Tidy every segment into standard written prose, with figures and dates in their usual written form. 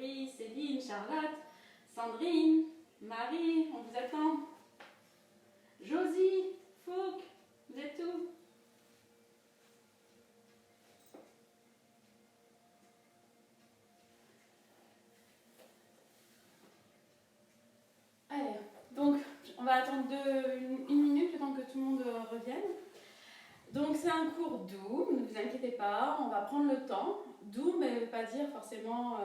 Laurie, Céline, Charlotte, Sandrine, Marie, on vous attend. Josie, Fouque, vous êtes où? Allez, donc on va attendre une minute le temps que tout le monde revienne. Donc c'est un cours doux, ne vous inquiétez pas, on va prendre le temps. Doux, mais ne veut pas dire forcément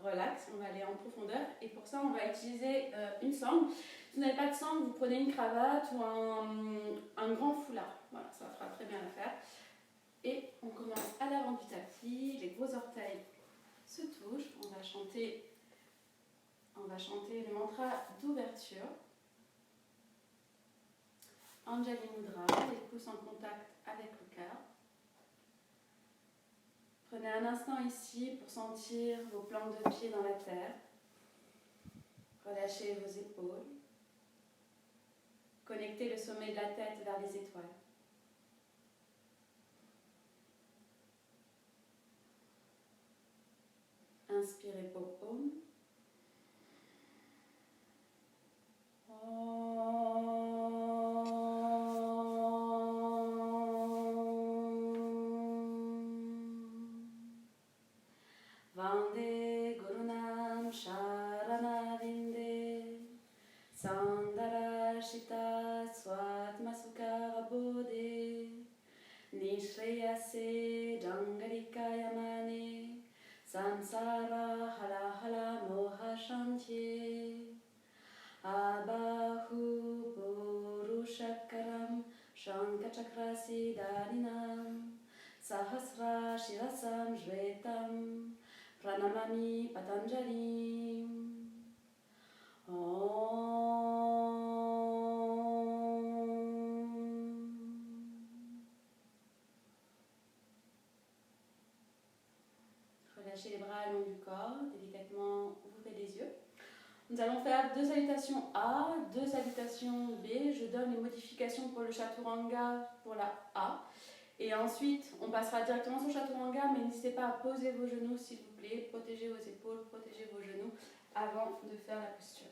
relax, on va aller en profondeur. Et pour ça, on va utiliser une sangle. Si vous n'avez pas de sangle, vous prenez une cravate ou un grand foulard. Voilà, ça fera très bien l'affaire. Et on commence à l'avant du tapis, les gros orteils se touchent. On va chanter le mantra d'ouverture. Anjali Mudra, les pouces en contact avec le cœur. Prenez un instant ici pour sentir vos plantes de pied dans la terre. Relâchez vos épaules. Connectez le sommet de la tête vers les étoiles. Inspirez pour Om. Vande Gurunam Sharanavinde Sandarashita Swatmasukara Bodhe Nishreyase Jangarikayamane Samsara Hala Hala Moha Shantye Abahu Purushakaram Shankachakrasi Darinam Sahasra Shirasam Jvetam Pranamami Patanjali. Relâchez les bras le long du corps, délicatement ouvrez les yeux. Nous allons faire 2 salutations A, 2 salutations B. Je donne les modifications pour le Chaturanga pour la A. Et ensuite, on passera directement sur Chaturanga, mais n'hésitez pas à poser vos genoux, s'il vous plaît. Protégez vos épaules, protégez vos genoux avant de faire la posture.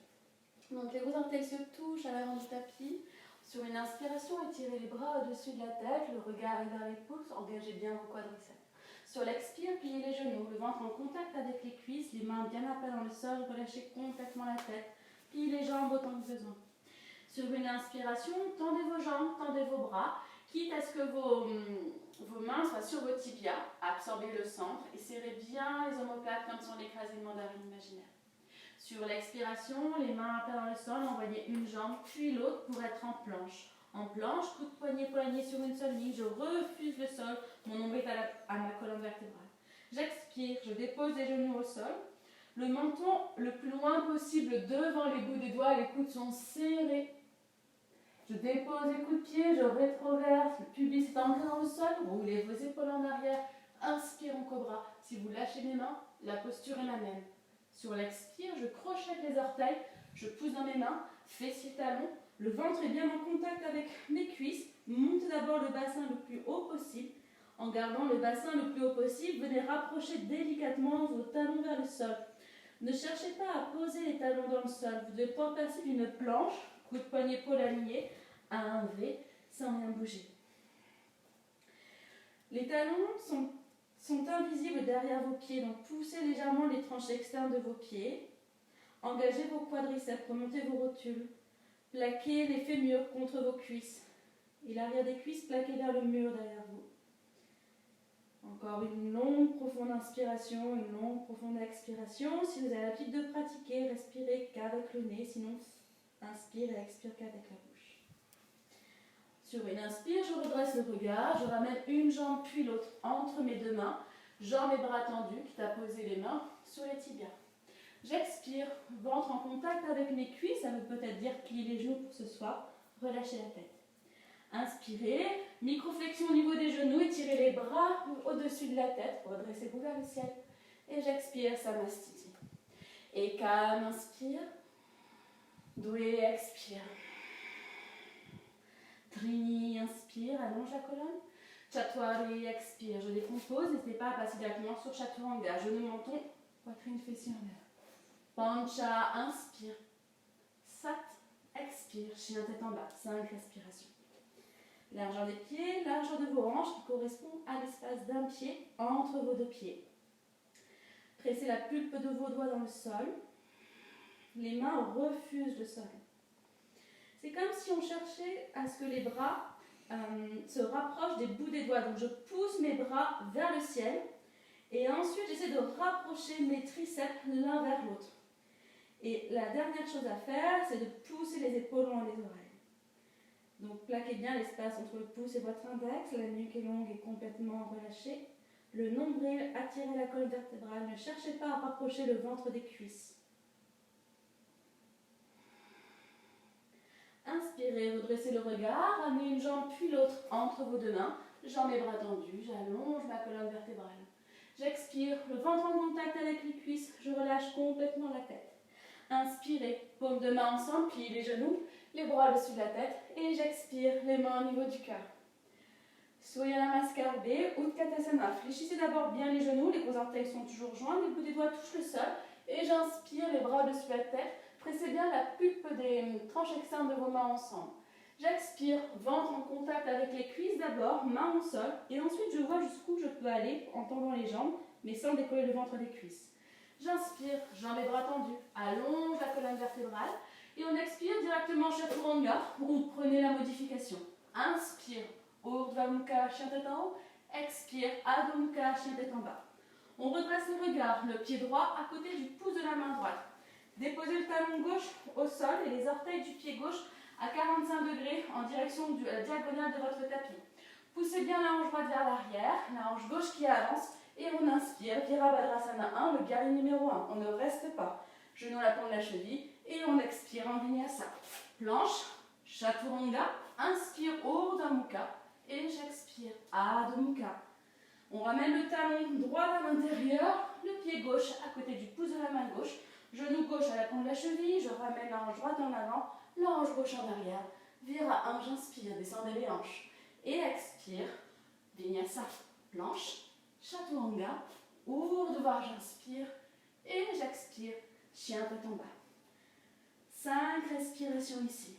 Donc, les gros orteils se touchent à l'avant du tapis. Sur une inspiration, étirez les bras au-dessus de la tête, le regard est vers les pouces, engagez bien vos quadriceps. Sur l'expire, pliez les genoux, le ventre en contact avec les cuisses, les mains bien à plat dans le sol, relâchez complètement la tête. Pliez les jambes autant que besoin. Sur une inspiration, tendez vos jambes, tendez vos bras, quitte à ce que vos mains soient sur vos tibias, absorbez le centre et serrez bien les omoplates comme sur l'écrasé de mandarine imaginaire. Sur l'expiration, les mains à plat dans le sol, envoyez une jambe puis l'autre pour être en planche. En planche, coup de poignet sur une seule ligne, je refuse le sol, mon nombril est à ma colonne vertébrale. J'expire, je dépose les genoux au sol, le menton le plus loin possible devant les bouts des doigts, les coudes sont serrés. Je dépose les coups de pied, je rétroverse, le pubis est ancré dans le sol, roulez vos épaules en arrière, inspire en cobra. Si vous lâchez mes mains, la posture est la même. Sur l'expire, je crochette les orteils, je pousse dans mes mains, fessiers talons, le ventre est bien en contact avec mes cuisses, montez d'abord le bassin le plus haut possible. En gardant le bassin le plus haut possible, venez rapprocher délicatement vos talons vers le sol. Ne cherchez pas à poser les talons dans le sol, vous devez pouvoir passer d'une planche, coup de poignet épaule aligné, à un V sans rien bouger. Les talons sont invisibles derrière vos pieds, donc poussez légèrement les tranches externes de vos pieds. Engagez vos quadriceps, remontez vos rotules. Plaquez les fémurs contre vos cuisses. Et l'arrière des cuisses plaquez vers le mur derrière vous. Encore une longue, profonde inspiration, une longue, profonde expiration. Si vous avez l'habitude de pratiquer, respirez qu'avec le nez, sinon inspire et expire qu'avec la bouche. Sur une inspire, je redresse le regard, je ramène une jambe puis l'autre entre mes 2 mains, jambes et bras tendus, quitte à poser les mains sur les tibias. J'expire, ventre en contact avec mes cuisses, ça veut peut-être dire plier les genoux pour ce soir, relâchez la tête. Inspirez, microflexion au niveau des genoux, étirez les bras au-dessus de la tête, redressez-vous vers le ciel. Et j'expire, Samastiti. Et calme, inspire. Doué, expire. Trini, inspire, allonge la colonne. Chatwari, expire. Je décompose, n'hésitez pas à passer directement sur Chaturanga. Genou, menton, poitrine, fessier en l'air. Pancha, inspire. Sat, expire. Chien tête en bas. 5 respirations. Largeur des pieds, largeur de vos hanches qui correspond à l'espace d'un pied entre vos deux pieds. Pressez la pulpe de vos doigts dans le sol. Les mains refusent le sol. C'est comme si on cherchait à ce que les bras se rapprochent des bouts des doigts. Donc je pousse mes bras vers le ciel et ensuite j'essaie de rapprocher mes triceps l'un vers l'autre. Et la dernière chose à faire, c'est de pousser les épaules loin des oreilles. Donc plaquez bien l'espace entre le pouce et votre index, la nuque est longue et complètement relâchée. Le nombril, attirez la colonne vertébrale, ne cherchez pas à rapprocher le ventre des cuisses. Inspirez, redressez le regard, ramenez une jambe puis l'autre entre vos deux mains, jambes et bras tendus, j'allonge ma colonne vertébrale. J'expire, le ventre en contact avec les cuisses, je relâche complètement la tête. Inspirez, paumes de main ensemble, pliez les genoux, les bras au-dessus de la tête et j'expire, les mains au niveau du cœur. Surya Namaskar B, Utkatasana. Fléchissez d'abord bien les genoux, les gros orteils sont toujours joints, les bouts des doigts touchent le sol et j'inspire, les bras au-dessus de la tête. Pressez bien la pulpe des tranches externes de vos mains ensemble. J'expire, ventre en contact avec les cuisses d'abord, mains au sol et ensuite je vois jusqu'où je peux aller en tendant les jambes mais sans décoller le ventre des cuisses. J'inspire, jambes et bras tendus, allonge la colonne vertébrale et on expire directement Chaturanga ou prenez la modification. Inspire, Urdhva Mukha, chien tête en haut, expire, Adho Mukha, chien tête en bas. On redresse le regard, le pied droit à côté du pouce de la main droite. Déposez le talon gauche au sol et les orteils du pied gauche à 45 degrés en direction de la diagonale de votre tapis. Poussez bien la hanche droite vers l'arrière, la hanche gauche qui avance et on inspire, Virabhadrasana 1, le guerrier numéro 1. On ne reste pas. Genou à la pointe de la cheville et on expire en Vinyasa. Planche, Chaturanga, inspire Urdhva Mukha et j'expire Adho Mukha. On ramène le talon droit vers l'intérieur, le pied gauche à côté du pouce de la main gauche. Genou gauche à la pointe de la cheville, je ramène la hanche droite en avant, la hanche gauche en arrière. Vira 1, j'inspire, descendez les hanches. Et expire, Vinyasa, planche, Chaturanga, Urdhva, j'inspire et j'expire, chien tête en bas. 5 respirations ici.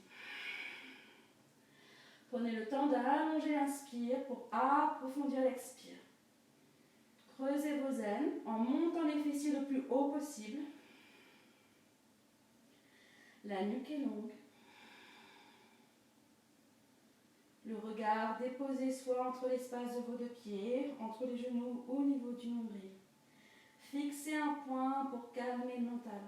Prenez le temps d'allonger l'inspire pour approfondir l'expire. Creusez vos aines en montant les fessiers le plus haut possible. La nuque est longue. Le regard déposé soit entre l'espace de vos deux pieds, entre les genoux au niveau du nombril. Fixez un point pour calmer le mental.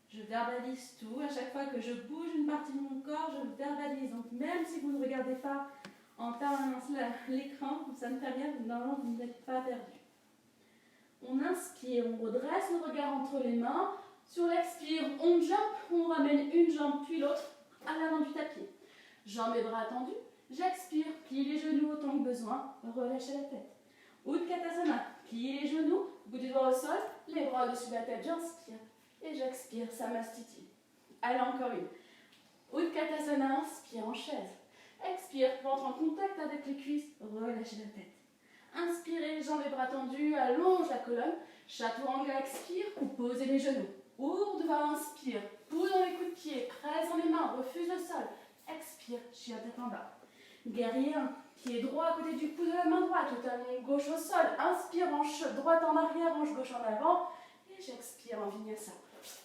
Je verbalise tout. À chaque fois que je bouge une partie de mon corps, je le verbalise. Donc même si vous ne regardez pas en permanence l'écran, ça me permet, normalement vous n'êtes pas perdu. On inspire, on redresse le regard entre les mains. Sur l'expire, on jump, on ramène une jambe puis l'autre à l'avant du tapis. Jambes et bras tendus. J'expire, plie les genoux autant que besoin, relâchez la tête. Utkatasana, plie les genoux, bout des doigts au sol, les bras au-dessus de la tête, j'inspire. Et j'expire, Samastiti. Allez, encore une. Utkatasana, inspire en chaise. Expire, ventre en contact avec les cuisses, relâchez la tête. Inspirez, jambes et bras tendus, allonge la colonne. Chaturanga, expire, ou posez les genoux. Urdhva, inspire, pousse dans les coups de pied, presse dans les mains, refuse le sol. Expire, chien tête en bas. Guerrier 1, pied droit à côté du pouce de la main droite, le talon gauche au sol. Inspire, hanche droite en arrière, hanche gauche en avant. Et j'expire en Vinyasa.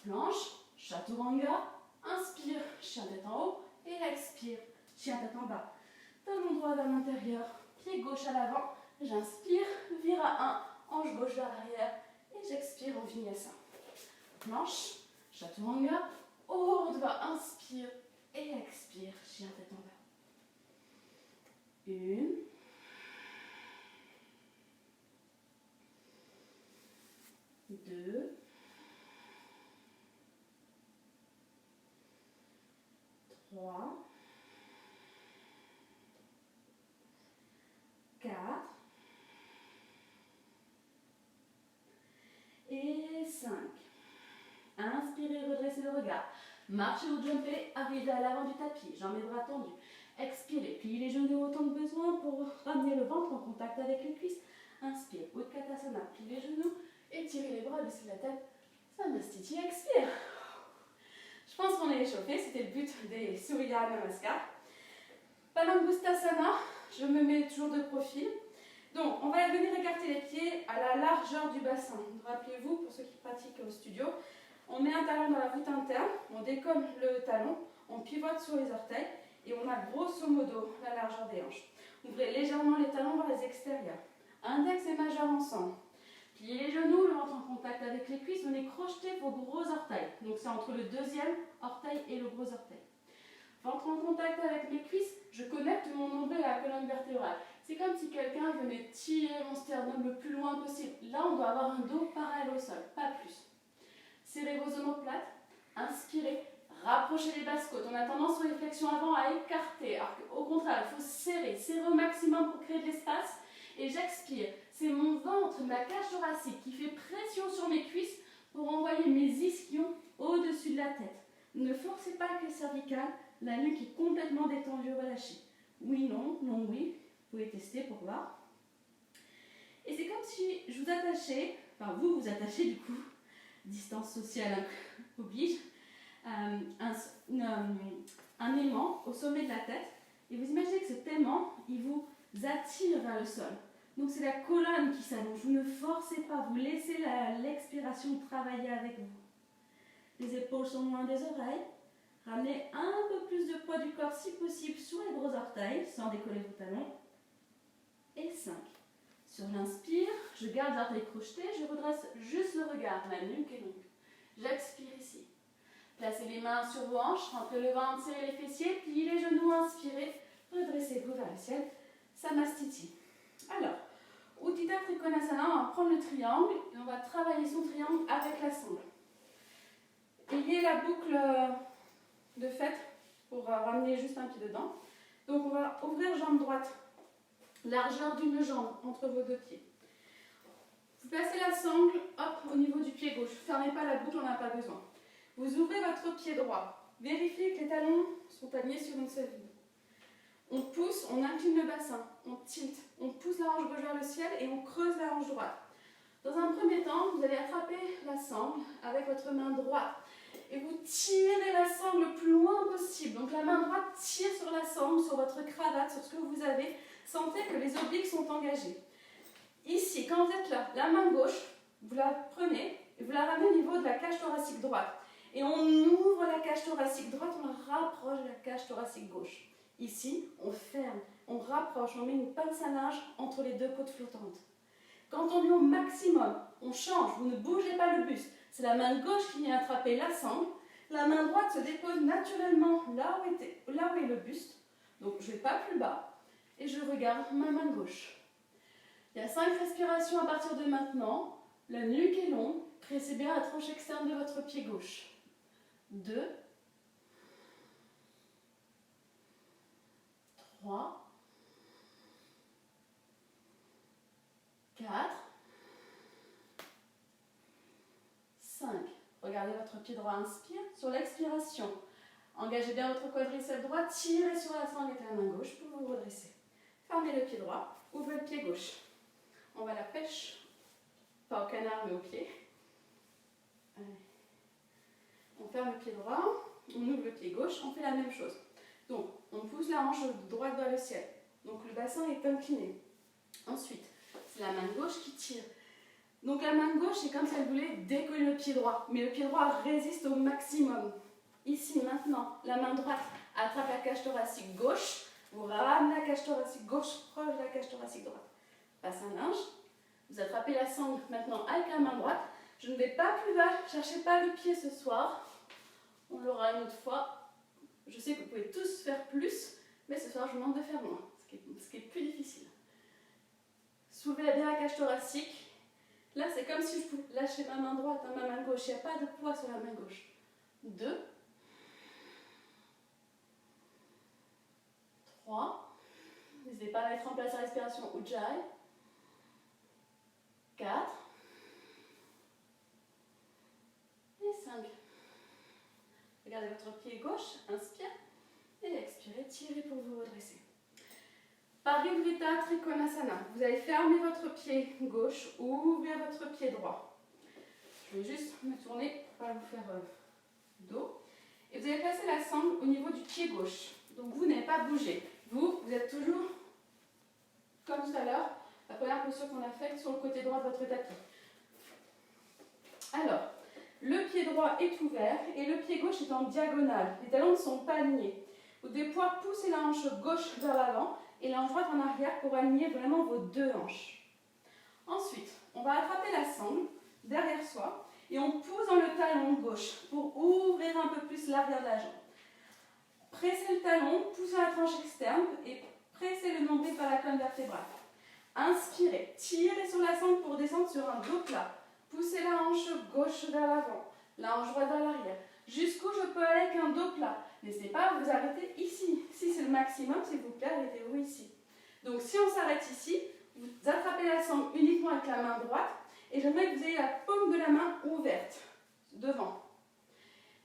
Planche, Chaturanga, inspire, chien tête en haut. Et expire, chien tête en bas. Talon droit vers l'intérieur, pied gauche à l'avant. J'inspire, Vira 1, hanche gauche vers l'arrière. Et j'expire en Vinyasa. Planche, Chaturanga, Urdhva, inspire et expire, chien tête en bas. 1, 2, 3, 4 et 5. Inspirez, redressez le regard. Marchez ou jumpez, arrivez à l'avant du tapis, jambes et bras tendus. Expirez, pliez les genoux autant que besoin pour ramener le ventre en contact avec les cuisses. Inspire, Utkatasana, plie les genoux Étirez les bras au-dessus de la tête. Samastiti, expire. Je pense qu'on est échauffé, c'était le but des Surya Namaskar. Palangustasana, je me mets toujours de profil. Donc, on va venir écarter les pieds à la largeur du bassin. Rappelez-vous, pour ceux qui pratiquent au studio, on met un talon dans la voûte interne, on décolle le talon, on pivote sur les orteils et on a grosso modo la largeur des hanches. Ouvrez légèrement les talons vers les extérieurs. Index et majeur ensemble. Pliez les genoux, le ventre en contact avec les cuisses, venez crocheter vos gros orteils. Donc c'est entre le deuxième orteil et le gros orteil. Ventre en contact avec mes cuisses, je connecte mon nombril à la colonne vertébrale. C'est comme si quelqu'un venait tirer mon sternum le plus loin possible. Là, on doit avoir un dos parallèle au sol, pas plus. Serrez vos omoplates, inspirez, rapprochez les basses côtes. On a tendance aux flexions avant à écarter, alors qu'au contraire, il faut serrer au maximum pour créer de l'espace. Et j'expire. C'est mon ventre, ma cage thoracique qui fait pression sur mes cuisses pour envoyer mes ischions au-dessus de la tête. Ne forcez pas avec les cervicales, la nuque est complètement détendue, relâchée. Oui, non, non, oui. Vous pouvez tester pour voir. Et c'est comme si je vous attachais, enfin vous vous attachez du coup, distance sociale oblige, un aimant au sommet de la tête. Et vous imaginez que cet aimant, il vous attire vers le sol. Donc c'est la colonne qui s'allonge. Vous ne forcez pas, vous laissez l'expiration travailler avec vous. Les épaules sont loin des oreilles. Ramenez un peu plus de poids du corps si possible sur les gros orteils, sans décoller vos talons. Et 5. Sur l'inspire, je garde les orteils crochetés, je redresse juste le regard, la nuque est longue. J'expire ici. Placez les mains sur vos hanches, rentrez le ventre, serrez les fessiers, pliez les genoux, inspirez, redressez-vous vers le ciel. Samastiti. Alors, Utthita Trikonasana, on va prendre le triangle et on va travailler son triangle avec la sangle. Ayez la boucle de fait pour ramener juste un pied dedans. Donc on va ouvrir jambe droite, largeur d'une jambe entre vos deux pieds. Vous placez la sangle hop, au niveau du pied gauche. Fermez pas la boucle, on n'a pas besoin. Vous ouvrez votre pied droit. Vérifiez que les talons sont alignés sur une seule ligne. On pousse, on incline le bassin, on tilt, on pousse la hanche gauche vers le ciel et on creuse la hanche droite. Dans un premier temps, vous allez attraper la sangle avec votre main droite et vous tirez la sangle le plus loin possible. Donc la main droite tire sur la sangle, sur votre cravate, sur ce que vous avez. Sentez que les obliques sont engagés. Ici, quand vous êtes là, la main gauche, vous la prenez et vous la ramenez au niveau de la cage thoracique droite. Et on ouvre la cage thoracique droite, on la rapproche de la cage thoracique gauche. Ici, on ferme, on rapproche, on met une pince à linge entre les deux côtes flottantes. Quand on est au maximum, on change, vous ne bougez pas le buste. C'est la main gauche qui vient attraper la sangle, la main droite se dépose naturellement là où est le buste. Donc je ne vais pas plus bas et je regarde ma main gauche. Il y a 5 respirations à partir de maintenant. La nuque est longue, pressez bien la tranche externe de votre pied gauche. 2, 3, 4, 5. Regardez votre pied droit, inspire. Sur l'expiration, engagez bien votre quadriceps droit, tirez sur la sangle avec la main gauche pour vous redresser. Fermez le pied droit, ouvrez le pied gauche. On va à la pêche, pas au canard mais au pied. Allez. On ferme le pied droit, on ouvre le pied gauche, on fait la même chose. Donc, on pousse la hanche droite vers le ciel. Donc, le bassin est incliné. Ensuite, c'est la main gauche qui tire. Donc, la main gauche, c'est comme si elle voulait décoller le pied droit. Mais le pied droit résiste au maximum. Ici, maintenant, la main droite attrape la cage thoracique gauche. Vous ramenez la cage thoracique gauche proche de la cage thoracique droite. Passe un linge. Vous attrapez la sangle maintenant avec la main droite. Je ne vais pas plus bas. Ne cherchez pas le pied ce soir. On l'aura une autre fois. Je sais que vous pouvez tous faire plus, mais ce soir, je vous demande de faire moins, ce qui est plus difficile. Soulevez bien la cage thoracique. Là, c'est comme si je pouvais lâcher ma main droite à ma main gauche. Il n'y a pas de poids sur la main gauche. 2, 3. N'hésitez pas à mettre en place la respiration Ujjayi. 4. Et 5. Regardez votre pied gauche, inspire et expirez, tirez pour vous redresser. Parivrtta Trikonasana. Vous allez fermer votre pied gauche ou ouvrir votre pied droit. Je vais juste me tourner pour pas vous faire dos. Et vous allez placer la sangle au niveau du pied gauche. Donc vous n'avez pas bougé. Vous êtes toujours, comme tout à l'heure, la première posture qu'on a faite sur le côté droit de votre tapis. Alors, le pied droit est ouvert et le pied gauche est en diagonale. Les talons ne sont pas alignés. Vous devez pouvoir pousser la hanche gauche vers l'avant et la hanche droite en arrière pour aligner vraiment vos deux hanches. Ensuite, on va attraper la sangle derrière soi et on pousse dans le talon gauche pour ouvrir un peu plus l'arrière de la jambe. Pressez le talon, poussez la tranche externe et pressez le nombril par la colonne vertébrale. Inspirez, tirez sur la sangle pour descendre sur un dos plat. Poussez la hanche gauche vers l'avant, la hanche droite vers l'arrière. Jusqu'où je peux aller avec un dos plat. N'hésitez pas à vous arrêter ici. Si c'est le maximum, s'il vous plaît, arrêtez-vous ici. Donc si on s'arrête ici, vous attrapez la sangle uniquement avec la main droite et j'aimerais que vous ayez la paume de la main ouverte devant.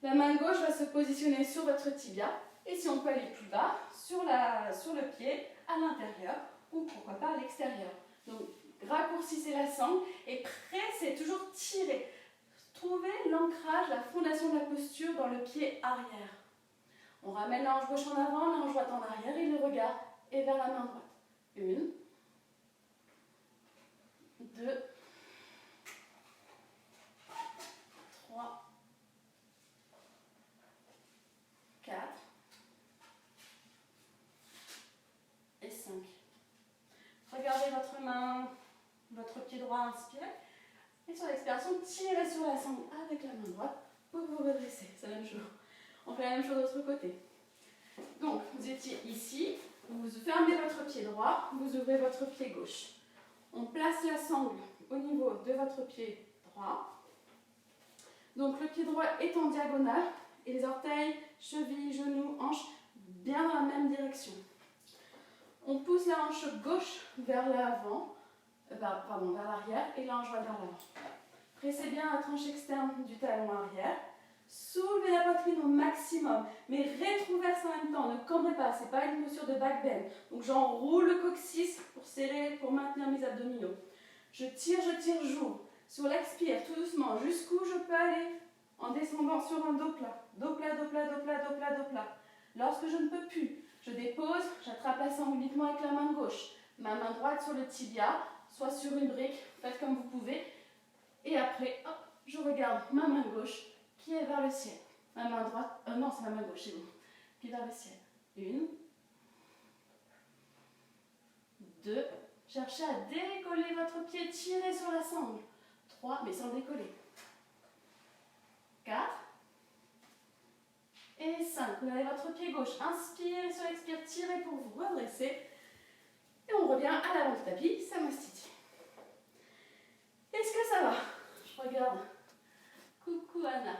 La main gauche va se positionner sur votre tibia et si on peut aller plus bas, sur le pied, à l'intérieur ou pourquoi pas à l'extérieur. Donc raccourcissez la sangle et pressez, toujours tirez. Trouvez l'ancrage, la fondation de la posture dans le pied arrière. On ramène la hanche gauche en avant, la hanche droite en arrière et le regard est vers la main droite. 1, 2, 3, 4 et 5. Regardez votre main, votre pied droit, inspirez. Et sur l'expiration, tirez sur la sangle avec la main droite pour vous redresser. C'est la même chose. On fait la même chose de l'autre côté. Donc, vous étiez ici, vous fermez votre pied droit, vous ouvrez votre pied gauche. On place la sangle au niveau de votre pied droit. Donc, le pied droit est en diagonale et les orteils, chevilles, genoux, hanches, bien dans la même direction. On pousse la hanche gauche vers l'avant, vers l'arrière et la hanche droite vers l'avant. Pressez bien la tranche externe du talon arrière. Soulevez la poitrine au maximum, mais rétroverse en même temps, ne cambrez pas, ce n'est pas une posture de back bend. Donc j'enroule le coccyx pour serrer, pour maintenir mes abdominaux. Je tire, j'ouvre. Sur l'expire, tout doucement, jusqu'où je peux aller en descendant sur un dos plat. Dos plat, dos plat, dos plat, dos plat, dos plat. Lorsque je ne peux plus, je dépose, j'attrape la sangle uniquement avec la main gauche. Ma main droite sur le tibia, soit sur une brique, faites comme vous pouvez. Et après, hop, je regarde ma main gauche qui est vers le ciel. Ma main droite, non, c'est ma main gauche, c'est bon. Qui est vers le ciel. 1, 2, cherchez à décoller votre pied, tirez sur la sangle. 3, mais sans décoller. 4 et 5. Vous avez votre pied gauche, inspirez sur l'expire, tirez pour vous redresser. Et on revient à l'avant du tapis, Samastiti. Est-ce que ça va? Je regarde. Coucou Anna.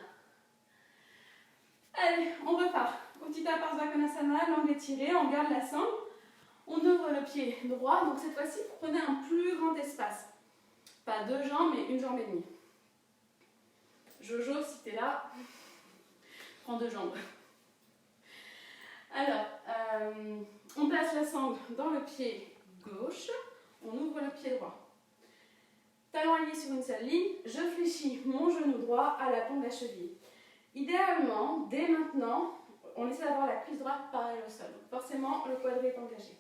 Allez, on repart. Uttita Parsvakonasana, langue étirée, on garde la sangle. On ouvre le pied droit, donc cette fois-ci, prenez un plus grand espace. Pas 2 jambes, mais 1 jambe et demie. Jojo, si t'es là, prends 2 jambes. Alors, on place la sangle dans le pied gauche, on ouvre le pied droit. Talon aligné sur une seule ligne, je fléchis mon genou droit à la pointe de la cheville. Idéalement, dès maintenant, on essaie d'avoir la cuisse droite parallèle au sol. Donc forcément, le quadri est engagé.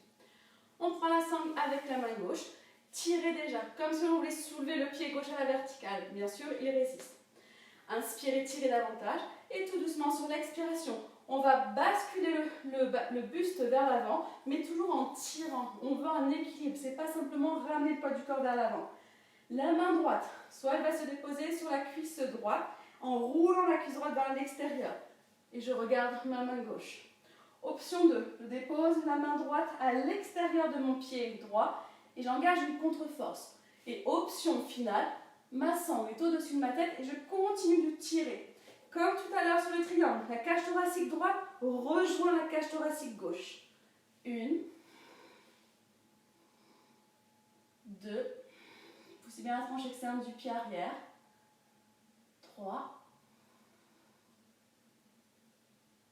On prend la sangle avec la main gauche, tirez déjà, comme si on voulait soulever le pied gauche à la verticale. Bien sûr, il résiste. Inspirez, tirez davantage et tout doucement sur l'expiration, on va basculer le buste vers l'avant, mais toujours en tirant. On veut un équilibre, c'est pas simplement ramener le poids du corps vers l'avant. La main droite, soit elle va se déposer sur la cuisse droite, en roulant la cuisse droite vers l'extérieur. Et je regarde ma main gauche. Option 2, je dépose la main droite à l'extérieur de mon pied droit et j'engage une contre-force. Et option finale, ma sangle est au-dessus de ma tête et je continue de tirer. Comme tout à l'heure sur le triangle, la cage thoracique droite rejoint la cage thoracique gauche. 1, 2, poussez bien la tranche externe du pied arrière. 3,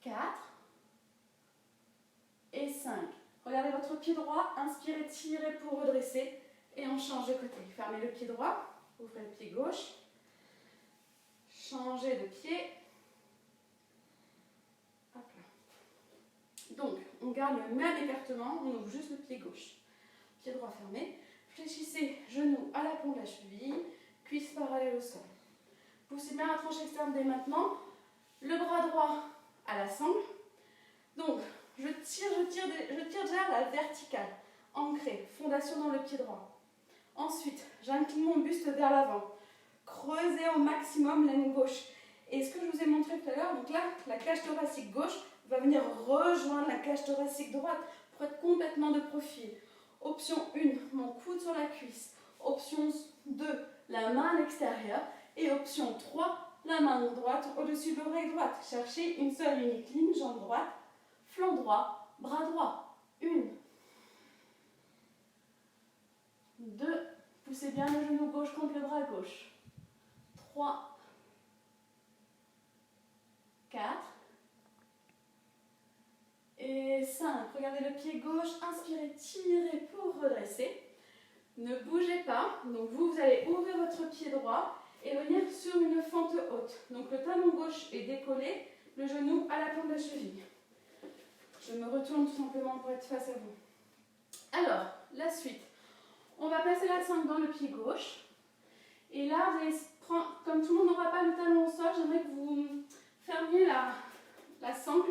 4 et 5. Regardez votre pied droit, inspirez, tirez pour redresser et on change de côté. Fermez le pied droit, ouvrez le pied gauche. changer de pied. Hop là. Donc, on garde le même écartement, on ouvre juste le pied gauche. Pied droit fermé. Fléchissez genoux à l'aplomb de la cheville, cuisses parallèles au sol. Poussez bien la tranche externe dès maintenant. Le bras droit à la sangle. Donc, je tire déjà la verticale, ancrée, fondation dans le pied droit. Ensuite, j'incline mon buste vers l'avant. Creusez au maximum l'aine gauche. Et ce que je vous ai montré tout à l'heure, donc là, la cage thoracique gauche va venir rejoindre la cage thoracique droite pour être complètement de profil. Option 1, mon coude sur la cuisse. Option 2, la main à l'extérieur. Et option 3, la main droite au-dessus de l'oreille droite. Cherchez une seule et unique ligne, jambe droite, flanc droit, bras droit. 1, 2, poussez bien le genou gauche contre le bras gauche. 3, 4 et 5. Regardez le pied gauche, inspirez, tirez pour redresser. Ne bougez pas, donc vous allez ouvrir votre pied droit et venir sur une fente haute. Donc le talon gauche est décollé, le genou à la plante de la cheville. Je me retourne tout simplement pour être face à vous. Alors, la suite. On va placer la sangle dans le pied gauche. Et là, vous allez prendre, comme tout le monde n'aura pas le talon au sol, j'aimerais que vous fermiez la sangle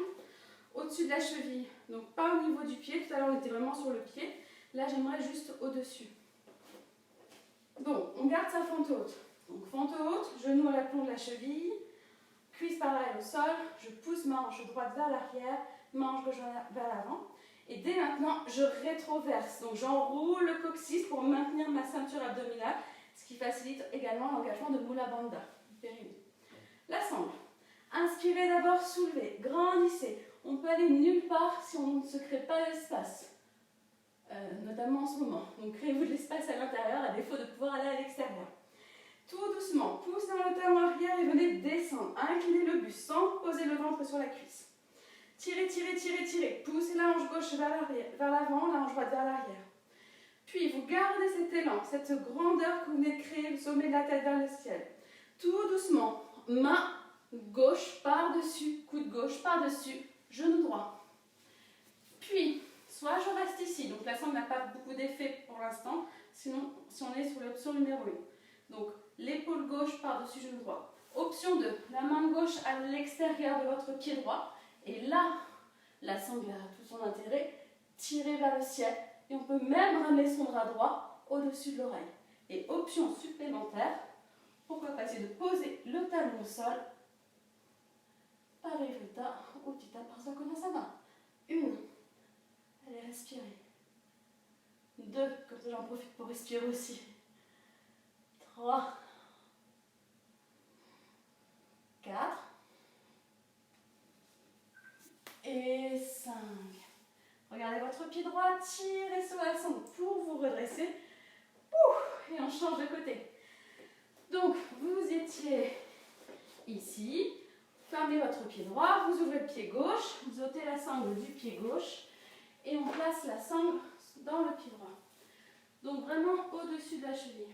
au-dessus de la cheville. Donc pas au niveau du pied, tout à l'heure on était vraiment sur le pied. Là, j'aimerais juste au-dessus. Donc, on garde sa fente haute. Donc, fente haute, genou à l'aplomb de la cheville, cuisse parallèle au sol, je pousse ma hanche droite vers l'arrière, ma hanche gauche vers l'avant. Et dès maintenant, je rétroverse. Donc, j'enroule le coccyx pour maintenir ma ceinture abdominale, ce qui facilite également l'engagement de Mula Bandha, du périnée. La sangle. Inspirez d'abord, soulevez, grandissez. On peut aller nulle part si on ne se crée pas l'espace, notamment en ce moment. Donc, créez-vous de l'espace à l'intérieur, à défaut de pouvoir aller à l'extérieur. Tout doucement, poussez dans le talon arrière et venez descendre. Inclinez le buste sans poser le ventre sur la cuisse. Tirez, tirez, tirez, tirez. Poussez la hanche gauche vers l'avant, la hanche droite vers l'arrière. Puis vous gardez cet élan, cette grandeur que vous venez de créer, le sommet de la tête vers le ciel. Tout doucement, main gauche par-dessus, coude gauche par-dessus, genou droit. Puis, soit je reste ici, donc la sangle n'a pas beaucoup d'effet pour l'instant, sinon si on est sur l'option numéro 1. Donc, l'épaule gauche par-dessus genou droit. Option 2, la main gauche à l'extérieur de votre pied droit. Et là, la sangle a tout son intérêt, tirez vers le ciel. Et on peut même ramener son bras droit au-dessus de l'oreille. Et option supplémentaire, pourquoi pas, c'est de poser le talon au sol. Parivritta ou Utthita Konasana. 1. Allez, respirez. 2. Comme ça, j'en profite pour respirer aussi. 3. 4. Et 5. Regardez votre pied droit, tirez sur la sangle pour vous redresser. Et on change de côté. Donc, vous étiez ici. Fermez votre pied droit, vous ouvrez le pied gauche, vous ôtez la sangle du pied gauche et on place la sangle dans le pied droit. Donc vraiment au-dessus de la cheville.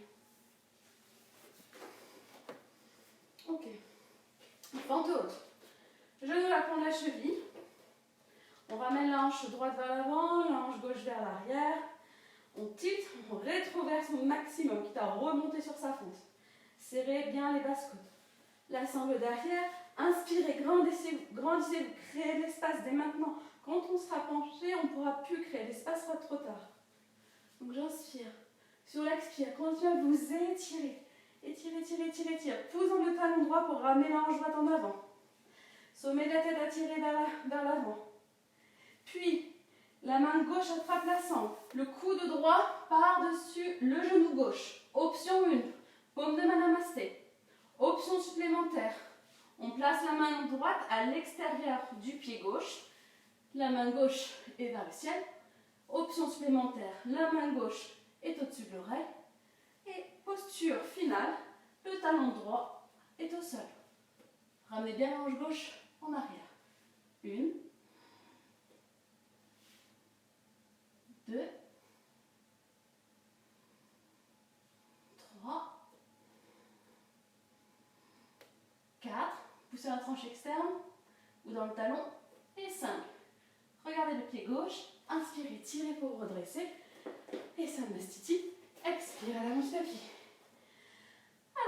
Ok. Fente haute. Genou à l'aplomb de la cheville. On ramène la hanche droite vers l'avant, la hanche gauche vers l'arrière. On tilte, on rétroverse au maximum, quitte à remonter sur sa fente. Serrez bien les basses côtes. La sangle derrière. Inspirez, grandissez, vous créez de l'espace dès maintenant. Quand on sera penché, on ne pourra plus créer, l'espace sera trop tard. Donc j'inspire. Sur l'expire, continuez à vous étirer. Étirez, tirez, tirez, tirez. Poussons le talon droit pour ramener la hanche droite en avant. Sommet de la tête attiré vers l'avant. Puis, la main gauche attrape la sangle. Le coude droit par-dessus le genou gauche. Option 1, paume de main namasté. Option supplémentaire. On place la main droite à l'extérieur du pied gauche. La main gauche est vers le ciel. Option supplémentaire, la main gauche est au-dessus de l'oreille. Et posture finale, le talon droit est au sol. Ramenez bien la hanche gauche en arrière. 1, 2, 3, 4, poussez la tranche externe ou dans le talon. Et 5. Regardez le pied gauche. Inspirez, tirez pour redresser. Et Samastiti. Expirez à l'avant du tapis.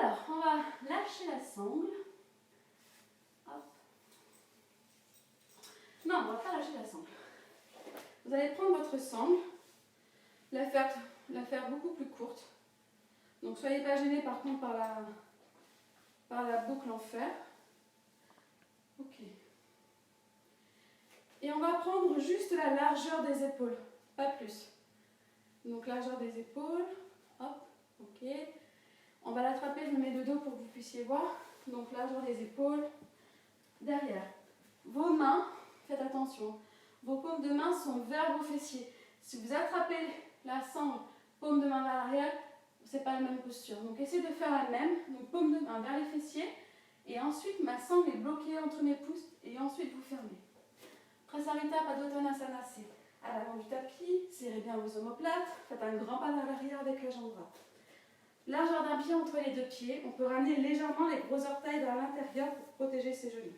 Alors, on va lâcher la sangle. Hop. Non, on ne va pas lâcher la sangle. Vous allez prendre votre sangle, la faire beaucoup plus courte. Donc, soyez pas gênés par contre par la boucle en fer. Ok. Et on va prendre juste la largeur des épaules, pas plus. Donc, largeur des épaules. Hop, ok. On va l'attraper, je me mets de dos pour que vous puissiez voir. Donc, largeur des épaules, derrière. Vos mains, faites attention, vos paumes de main sont vers vos fessiers. Si vous attrapez la sangle, paume de main vers l'arrière, ce n'est pas la même posture. Donc, essayez de faire la même. Donc, paume de main vers les fessiers. Et ensuite, ma sangle est bloquée entre mes pouces. Et ensuite, vous fermez. Prasarita Padottanasana, c'est à l'avant du tapis. Serrez bien vos omoplates. Faites un grand pas vers l'arrière avec la jambe droite. Largeur d'un pied entre les deux pieds. On peut ramener légèrement les gros orteils vers l'intérieur pour protéger ses genoux.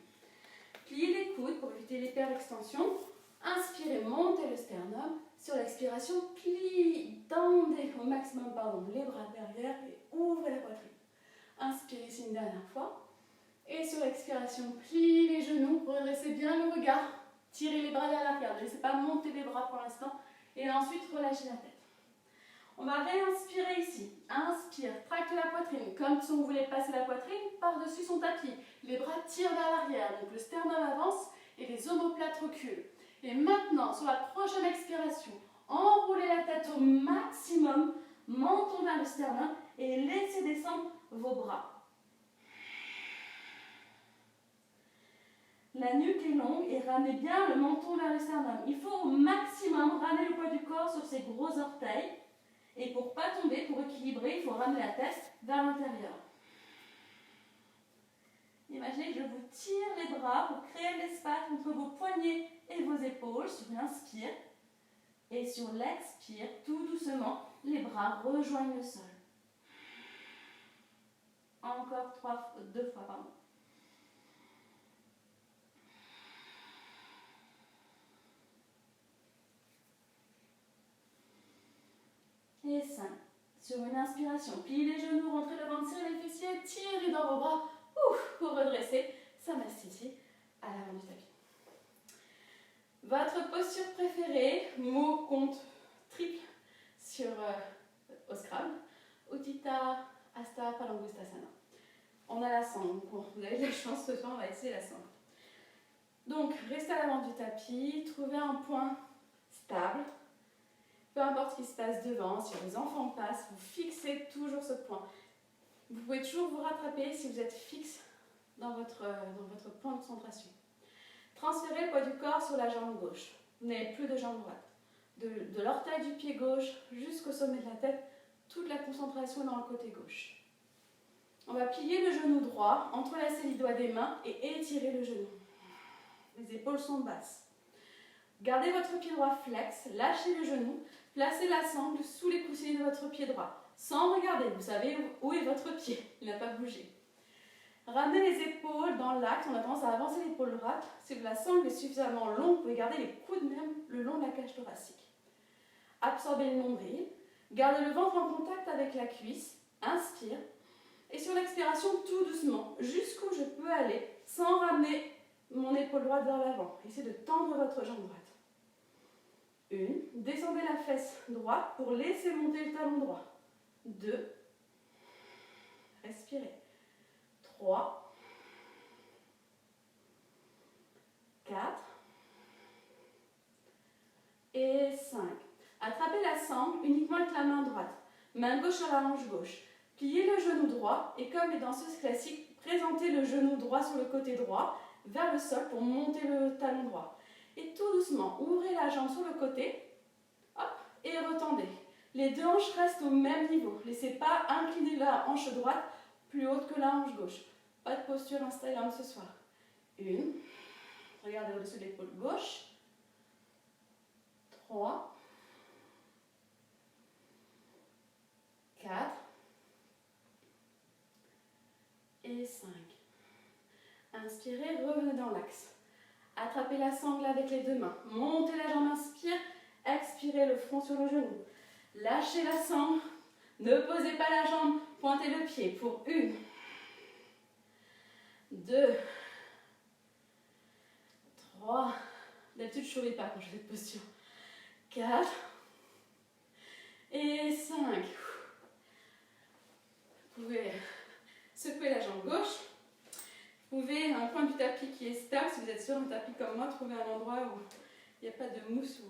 Pliez les coudes pour éviter l'hyperextension. Inspirez, montez le sternum. Sur l'expiration, pliez, tendez au maximum les bras derrière et ouvrez la poitrine. Inspirez ici une dernière fois. Et sur l'expiration, pliez les genoux, redressez bien le regard. Tirez les bras vers l'arrière. Ne laissez pas monter les bras pour l'instant. Et ensuite, relâchez la tête. On va réinspirer ici. Inspire, tracte la poitrine, comme si on voulait passer la poitrine par-dessus son tapis. Les bras tirent vers l'arrière, donc le sternum avance et les omoplates reculent. Et maintenant, sur la prochaine expiration, enroulez la tête au maximum, menton vers le sternum et laissez descendre vos bras. La nuque est longue et ramenez bien le menton vers le sternum. Il faut au maximum ramener le poids du corps sur ses gros orteils. Et pour ne pas tomber, pour équilibrer, il faut ramener la tête vers l'intérieur. Imaginez que je vous tire les bras pour créer l'espace entre vos poignets et vos épaules sur l'inspire. Et sur l'expire, tout doucement, les bras rejoignent le sol. Encore deux fois, pardon. Et 5. Sur une inspiration, pliez les genoux, rentrez le ventre, serrez les fessiers, tirez dans vos bras. Pour redresser, Samastiti à l'avant du tapis. Votre posture préférée, mot compte triple au Scrabble, Utthita Hasta Padangusthasana. On a la sangle, bon, vous avez de la chance ce soir, on va essayer la sangle. Donc, restez à l'avant du tapis, trouvez un point stable. Peu importe ce qui se passe devant, si vos enfants passent, vous fixez toujours ce point. Vous pouvez toujours vous rattraper si vous êtes fixe dans votre point de concentration. Transférez le poids du corps sur la jambe gauche. Vous n'avez plus de jambe droite. De l'orteil du pied gauche jusqu'au sommet de la tête, toute la concentration dans le côté gauche. On va plier le genou droit, entrelacer les doigts des mains et étirer le genou. Les épaules sont basses. Gardez votre pied droit flex, lâchez le genou, placez la sangle sous les coussinets de votre pied droit. Sans regarder, vous savez où est votre pied, il n'a pas bougé. Ramenez les épaules dans l'axe, on a tendance à avancer l'épaule droite. Si la sangle est suffisamment longue, vous pouvez garder les coudes même le long de la cage thoracique. Absorbez le nombril, gardez le ventre en contact avec la cuisse, inspire. Et sur l'expiration, tout doucement, jusqu'où je peux aller, sans ramener mon épaule droite vers l'avant. Essayez de tendre votre jambe droite. 1, descendez la fesse droite pour laisser monter le talon droit. 2, respirez. 3, 4 et 5. Attrapez la sangle uniquement avec la main droite. Main gauche sur la hanche gauche. Pliez le genou droit et comme les danseuses classiques, présentez le genou droit sur le côté droit vers le sol pour monter le talon droit. Et tout doucement, ouvrez la jambe sur le côté, hop, et retendez. Les deux hanches restent au même niveau. Laissez pas incliner la hanche droite plus haute que la hanche gauche. Pas de posture Instagram ce soir. 1, regardez au-dessus de l'épaule gauche. 3, 4 et 5. Inspirez, revenez dans l'axe. Attrapez la sangle avec les deux mains. Montez la jambe, inspire. Expirez le front sur le genou. Lâchez la sangle. Ne posez pas la jambe. Pointez le pied pour 1, 2, 3. D'habitude, je ne souris pas quand je fais cette posture. 4 et 5. Vous pouvez secouer la jambe gauche. Vous pouvez, un point du tapis qui est stable, si vous êtes sur un tapis comme moi, trouver un endroit où il n'y a pas de mousse.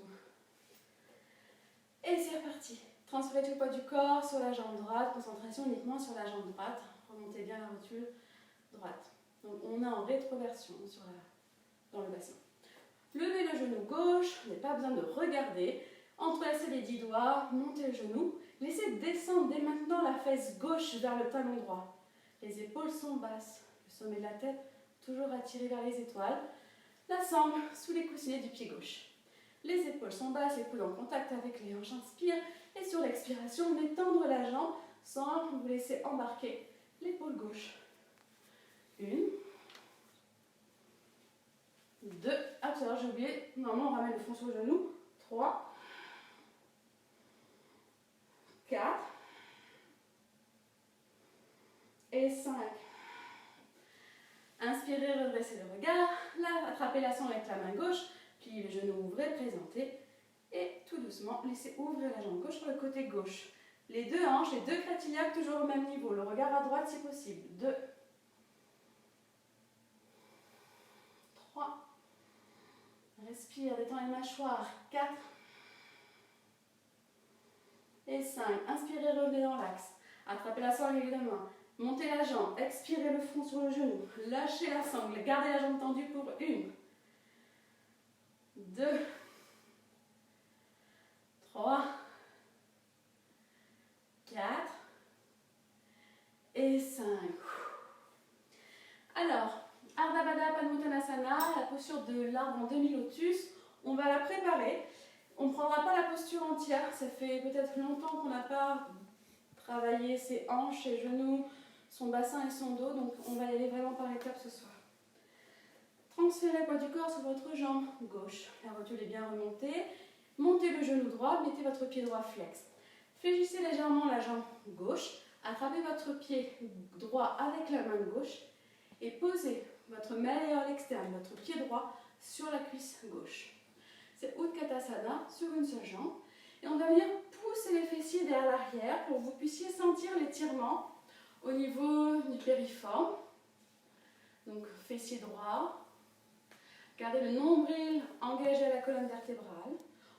Et c'est reparti. Transférez tout le poids du corps sur la jambe droite, concentration uniquement sur la jambe droite. Remontez bien la rotule droite. Donc on est en rétroversion dans le bassin. Levez le genou gauche, vous n'avez pas besoin de regarder. Entrelacez les 10 doigts, montez le genou. Laissez descendre dès maintenant la fesse gauche vers le talon droit. Les épaules sont basses. Le sommet de la tête toujours attiré vers les étoiles. La sangle sous les coussinets du pied gauche. Les épaules sont basses, les coudes en contact avec les hanches. Inspire. Et sur l'expiration, on étendre la jambe sans vous laisser embarquer l'épaule gauche. 1, 2, ah tout à l'heure j'ai oublié, normalement on ramène le front sur le genou. 3, 4 et 5. Inspirez, redressez le regard. Là, attrapez la sangle avec la main gauche, pliez le genou, ouvrez, présentez. Et tout doucement, laissez ouvrir la jambe gauche sur le côté gauche. Les deux hanches, les deux cratillacs toujours au même niveau. Le regard à droite si possible. 2, 3. Respire, détends les mâchoires. 4 et 5. Inspirez, revenez dans l'axe. Attrapez la sangle avec les deux mains. Montez la jambe. Expirez le front sur le genou. Lâchez la sangle. Gardez la jambe tendue pour 1, 2, 3, 4 et 5. Alors, Ardha Baddha Padmottanasana, la posture de l'arbre en demi-lotus, on va la préparer. On ne prendra pas la posture entière, ça fait peut-être longtemps qu'on n'a pas travaillé ses hanches, ses genoux, son bassin et son dos, donc on va y aller vraiment par étapes ce soir. Transférez le poids du corps sur votre jambe gauche. La rotule est bien remontée. Montez le genou droit, mettez votre pied droit flex. Fléchissez légèrement la jambe gauche. Attrapez votre pied droit avec la main gauche et posez votre malléole externe, votre pied droit, sur la cuisse gauche. C'est Utkatasana sur une seule jambe. Et on va venir pousser les fessiers vers l'arrière pour que vous puissiez sentir l'étirement au niveau du périforme. Donc fessier droit. Gardez le nombril engagé à la colonne vertébrale.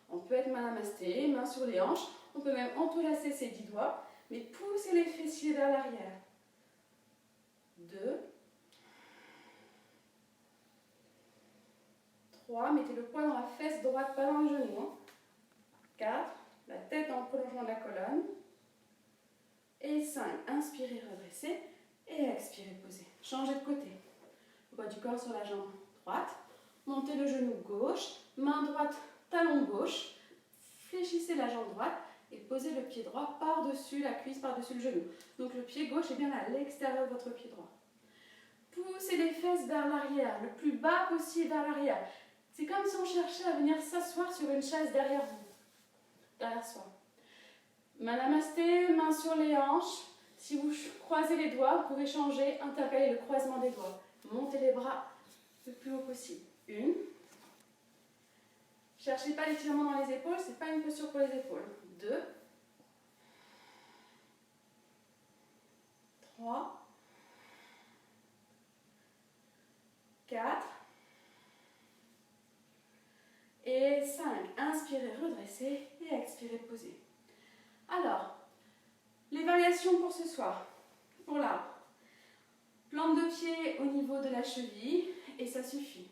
On peut être Manamasté, main sur les hanches. On peut même entrelacer ses 10 doigts, mais poussez les fessiers vers l'arrière. 2, 3, mettez le poing dans la fesse droite, pas dans le genou. 4, la tête en prolongement de la colonne. Et 5, inspirez, redressez. Et expirez, posez. Changez de côté. Le poids du corps sur la jambe droite. Montez le genou gauche. Main droite, talon gauche. Fléchissez la jambe droite. Et posez le pied droit par-dessus la cuisse, par-dessus le genou. Donc le pied gauche est bien à l'extérieur de votre pied droit. Poussez les fesses vers l'arrière, le plus bas possible vers l'arrière. C'est comme si on cherchait à venir s'asseoir sur une chaise derrière vous, derrière soi. Manamasté, main sur les hanches. Si vous croisez les doigts, vous pouvez changer, intercaler le croisement des doigts. Montez les bras le plus haut possible. 1. Cherchez pas l'étirement dans les épaules, c'est pas une posture pour les épaules. 2. 3. 4. Et 5. Inspirez, redressez et expirez, posez. Alors, les variations pour ce soir. Pour l'arbre. Plante de pied au niveau de la cheville et ça suffit.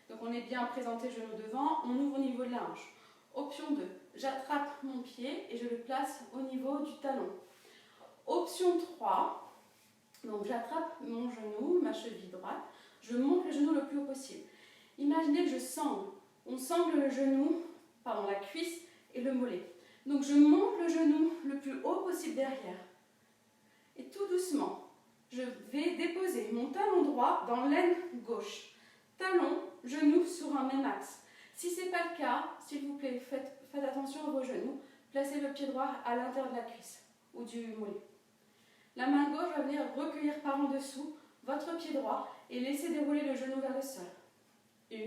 Donc on est bien présenté genou devant, on ouvre au niveau de la hanche. Option 2. J'attrape mon pied et je le place au niveau du talon. Option 3. Donc j'attrape mon genou, ma cheville droite. Je monte le genou le plus haut possible. Imaginez que je sangle. On sangle le genou, pardon, la cuisse et le mollet. Donc je monte le genou le plus haut possible derrière. Et tout doucement, je vais déposer mon talon droit dans l'aine gauche. Talon, genou sur un même axe. Si ce n'est pas le cas, s'il vous plaît, faites attention à vos genoux. Placez le pied droit à l'intérieur de la cuisse ou du mollet. La main gauche va venir recueillir par en dessous votre pied droit et laisser dérouler le genou vers le sol. 1,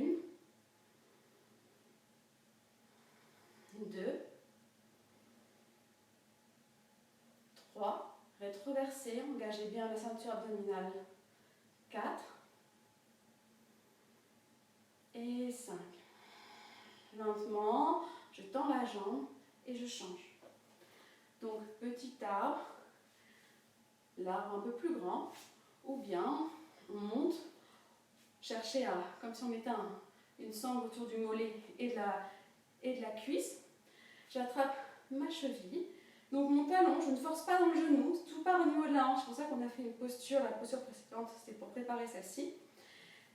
2, 3, rétroversez, engagez bien la ceinture abdominale. 4 et 5. Lentement, je tends la jambe et je change. Donc, petit arbre, l'arbre un peu plus grand, ou bien on monte, cherchez à, comme si on mettait une sangle autour du mollet et de la cuisse. J'attrape ma cheville. Donc mon talon, je ne force pas dans le genou, tout part au niveau de la hanche. C'est pour ça qu'on a fait une posture, la posture précédente, c'était pour préparer celle-ci.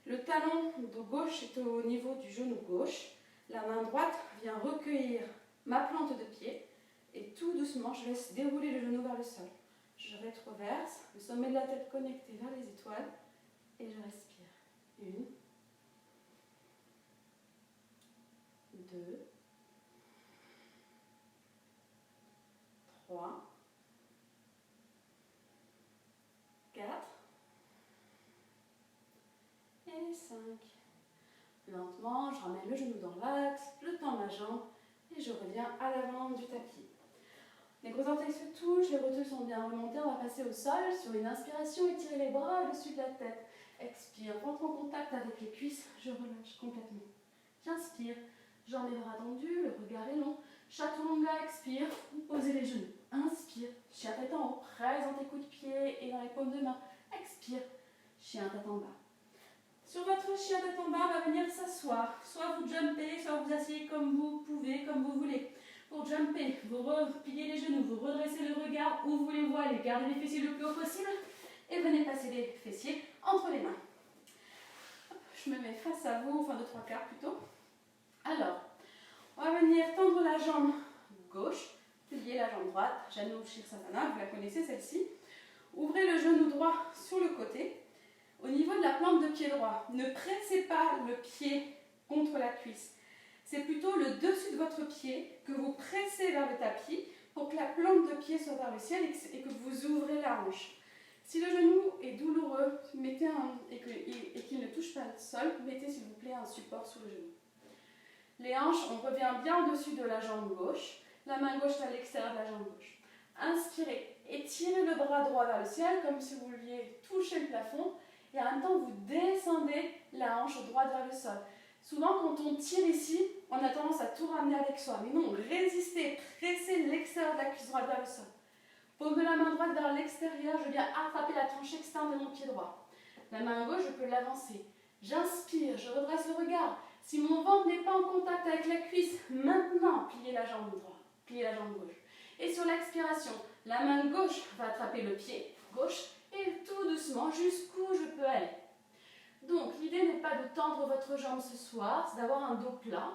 Le talon de gauche est au niveau du genou gauche. La main droite vient recueillir ma plante de pied et tout doucement, je laisse dérouler le genou vers le sol. Je rétroverse, le sommet de la tête connecté vers les étoiles et je respire. 1, 2, 3, 4 et 5. Lentement, je ramène le genou dans l'axe, je tends ma jambe et je reviens à l'avant du tapis. Les gros orteils se touchent, les roteux sont bien remontés. On va passer au sol. Sur une inspiration, étirez les bras au-dessus de la tête. Expire, rentre en contact avec les cuisses, je relâche complètement. J'inspire, jambes et bras tendus, le regard est long. Chaturanga, expire, posez les genoux. Inspire, chien tête en haut, presse dans tes coups de pied et dans les paumes de main. Expire, chien tête en bas. Sur votre chien tête en bas, va venir s'asseoir. Soit vous jumpez, soit vous asseyez comme vous pouvez, comme vous voulez. Pour jumper, vous repliez les genoux, vous redressez le regard où vous les voyez, gardez les fessiers le plus haut possible et venez passer les fessiers entre les mains. Hop, je me mets face à vous, enfin de 3/4 plutôt. Alors, on va venir tendre la jambe gauche, plier la jambe droite, Janu Shirsasana, vous la connaissez celle-ci. Ouvrez le genou droit sur le côté, au niveau de la plante de pied droit. Ne pressez pas le pied contre la cuisse. C'est plutôt le dessus de votre pied que vous pressez vers le tapis pour que la plante de pied soit vers le ciel et que vous ouvrez la hanche. Si le genou est douloureux et qu'il ne touche pas le sol, mettez s'il vous plaît un support sur le genou. Les hanches, on revient bien au-dessus de la jambe gauche, la main gauche à l'extérieur de la jambe gauche. Inspirez, étirez le bras droit vers le ciel comme si vous vouliez toucher le plafond et en même temps vous descendez la hanche droite vers le sol. Souvent, quand on tire ici, on a tendance à tout ramener avec soi. Mais non, résistez, pressez l'extérieur de la cuisse droite vers le sol. Paume de la main droite vers l'extérieur, je viens attraper la tranche externe de mon pied droit. La main gauche, je peux l'avancer. J'inspire, je redresse le regard. Si mon ventre n'est pas en contact avec la cuisse, maintenant, pliez la jambe droite, pliez la jambe gauche. Et sur l'expiration, la main gauche va attraper le pied gauche et tout doucement jusqu'où je peux aller. Donc, l'idée n'est pas de tendre votre jambe ce soir, c'est d'avoir un dos plat.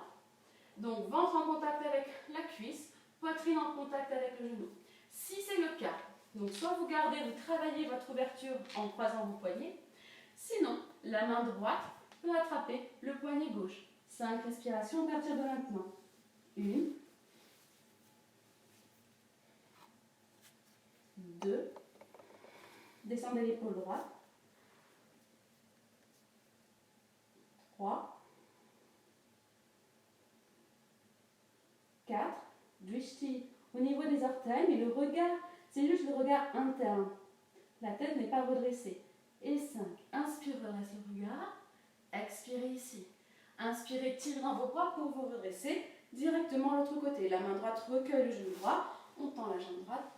Donc, ventre en contact avec la cuisse, poitrine en contact avec le genou. Si c'est le cas, donc soit vous gardez, vous travaillez votre ouverture en croisant vos poignets, sinon, la main droite peut attraper le poignet gauche. 5 respirations à partir de maintenant. 1, 2, descendez l'épaule droite. 3, 4, Drishti au niveau des orteils, mais le regard, c'est juste le regard interne. La tête n'est pas redressée. Et 5, inspire, redresse le regard, expirez ici. Inspirez, tirez dans vos bras pour vous redresser directement à l'autre côté. La main droite recueille le genou droit, on tend la jambe droite,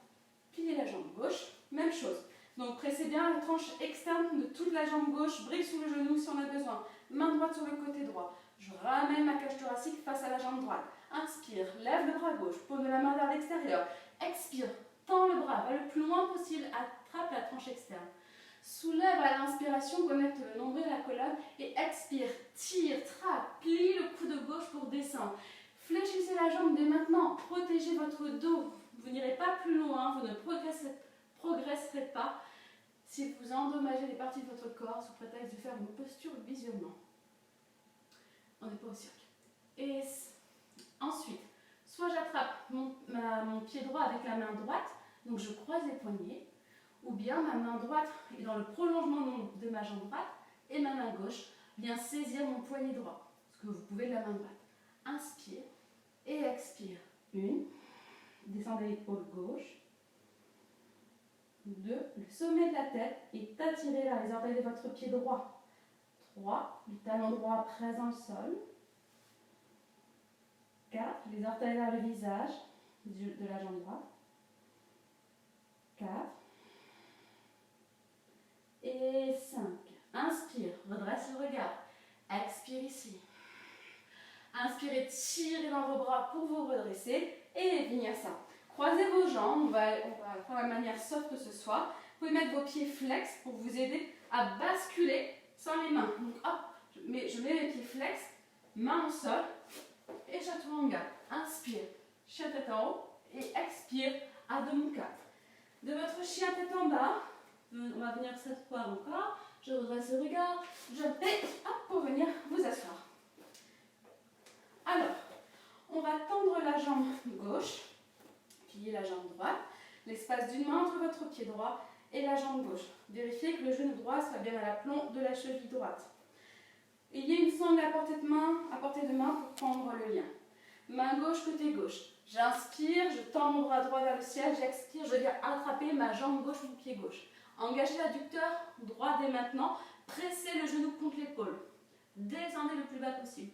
pliez la jambe gauche, même chose. Donc pressez bien la tranche externe de toute la jambe gauche, brique sous le genou si on a besoin. Main droite sur le côté droit. Je ramène ma cage thoracique face à la jambe droite. Inspire, lève le bras gauche, paume de la main vers l'extérieur. Expire, tends le bras, va le plus loin possible, attrape la tranche externe. Soulève à l'inspiration, connecte le nombril à la colonne et expire, tire, trappe, plie le coude gauche pour descendre. Fléchissez la jambe dès maintenant, protégez votre dos. Vous n'irez pas plus loin, vous ne progresserez pas. si vous endommagez les parties de votre corps sous prétexte de faire une posture visuellement. On n'est pas au cirque. Et ensuite, soit j'attrape mon pied droit avec la main droite, donc je croise les poignets, ou bien ma main droite est dans le prolongement de ma jambe droite et ma main gauche vient saisir mon poignet droit, ce que vous pouvez de la main droite. Inspire et expire. 1, descendez l'épaule gauche. 2, le sommet de la tête est attiré vers les orteils de votre pied droit. 3, le talon droit présent au sol. 4, les orteils vers le visage de la jambe droite. 4 et 5. Inspire, redresse le regard. Expire ici. Inspirez, tirez dans vos bras pour vous redresser et vinyasa. Croisez vos jambes, on va faire la manière soft ce soir. Vous pouvez mettre vos pieds flex pour vous aider à basculer sans les mains. Donc hop, je mets mes pieds flex, main au sol et chaturanga. Inspire, chien tête en haut et expire, Adho Mukha. De votre chien tête en bas, on va venir s'asseoir encore. Je redresse le regard, je et hop pour venir vous asseoir. Alors, on va tendre la jambe gauche, plier la jambe droite, l'espace d'une main entre votre pied droit et la jambe gauche. Vérifiez que le genou droit soit bien à l'aplomb de la cheville droite. Il y a une sangle à portée de main pour prendre le lien. Main gauche, côté gauche. J'inspire, je tends mon bras droit vers le ciel, j'expire, je viens attraper ma jambe gauche, mon pied gauche. Engagez l'adducteur droit dès maintenant, pressez le genou contre l'épaule. Descendez le plus bas possible.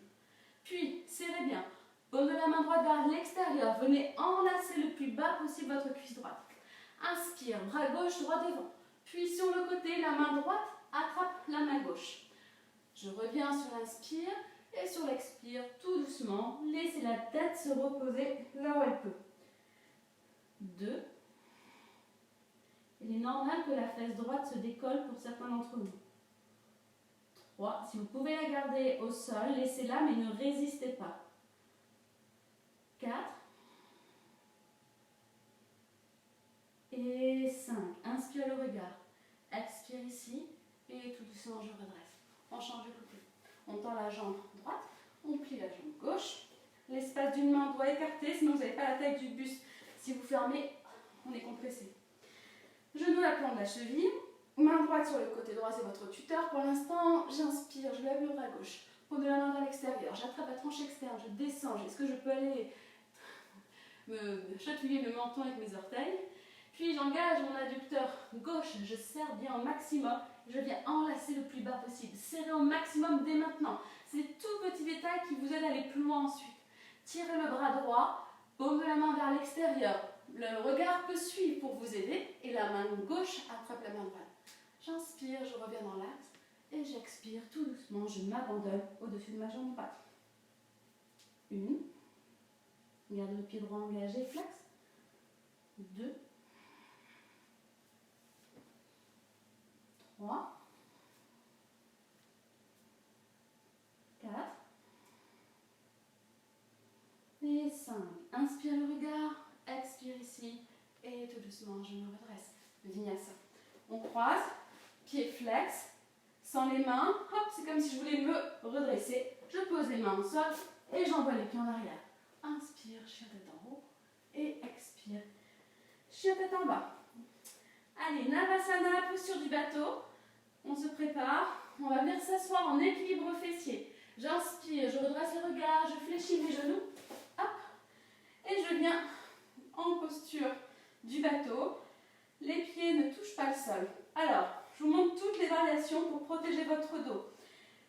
Puis, serrez bien. Paume de la main droite vers l'extérieur. Venez enlacer le plus bas possible votre cuisse droite. Inspire, bras gauche, droit devant. Puis sur le côté, la main droite attrape la main gauche. Je reviens sur l'inspire et sur l'expire, tout doucement. Laissez la tête se reposer là où elle peut. 2. Il est normal que la fesse droite se décolle pour certains d'entre nous. 3. Si vous pouvez la garder au sol, laissez-la mais ne résistez pas. 4. Et 5. Inspire le regard. Expire ici et tout doucement je redresse. On change de côté. On tend la jambe droite, on plie la jambe gauche. L'espace d'une main doit écarter, sinon vous n'avez pas la taille du buste. Si vous fermez, on est compressé. Genou à plan de la cheville. Main droite sur le côté droit, c'est votre tuteur. Pour l'instant, j'inspire, je lève le bras gauche. Paume de la main vers l'extérieur. J'attrape la tranche externe, je descends. Est-ce que je peux aller me chatouiller le menton avec mes orteils? Puis j'engage mon adducteur gauche, je serre bien au maximum. Je viens enlacer le plus bas possible. Serrez au maximum dès maintenant. C'est des tout petits détails qui vous aident à aller plus loin ensuite. Tirez le bras droit, paume de la main vers l'extérieur. Le regard peut suivre pour vous aider et la main gauche attrape la main droite. J'inspire, je reviens dans l'axe et j'expire tout doucement. Je m'abandonne au-dessus de ma jambe droite. 1. Gardez le pied droit engagé, flex. 2. 3. 4. Et 5. Inspire le regard, expire ici et tout doucement je me redresse. Vinyasa. On croise, pied flex, sans les mains. Hop, c'est comme si je voulais me redresser. Je pose les mains au sol et j'envoie les pieds en arrière. Inspire, chien tête en haut et expire, chien tête en bas. Allez, Navasana, posture du bateau. On se prépare. On va venir s'asseoir en équilibre fessier. J'inspire, je redresse le regard, je fléchis mes genoux. Hop. Et je viens en posture du bateau. Les pieds ne touchent pas le sol. Alors, je vous montre toutes les variations pour protéger votre dos.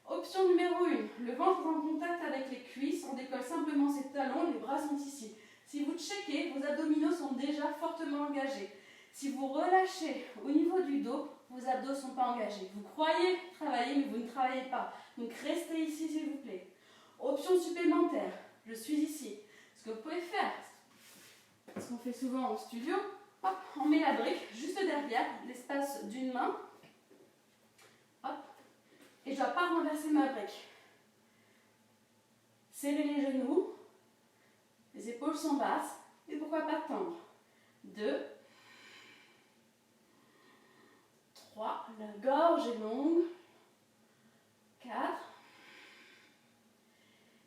Option numéro 1, le ventre est en contact avec les cuisses. On décolle simplement ses talons, les bras sont ici. Si vous checkez, vos abdominaux sont déjà fortement engagés. Si vous relâchez au niveau du dos, vos abdos ne sont pas engagés. Vous croyez travailler, mais vous ne travaillez pas. Donc restez ici, s'il vous plaît. Option supplémentaire, je suis ici. Ce que vous pouvez faire, ce qu'on fait souvent au studio, hop, on met la brique juste derrière, l'espace d'une main. Hop, et je ne dois pas renverser ma brique. Serrez les genoux, les épaules sont basses, et pourquoi pas tendre. 2, 3, 3, la gorge est longue. 4.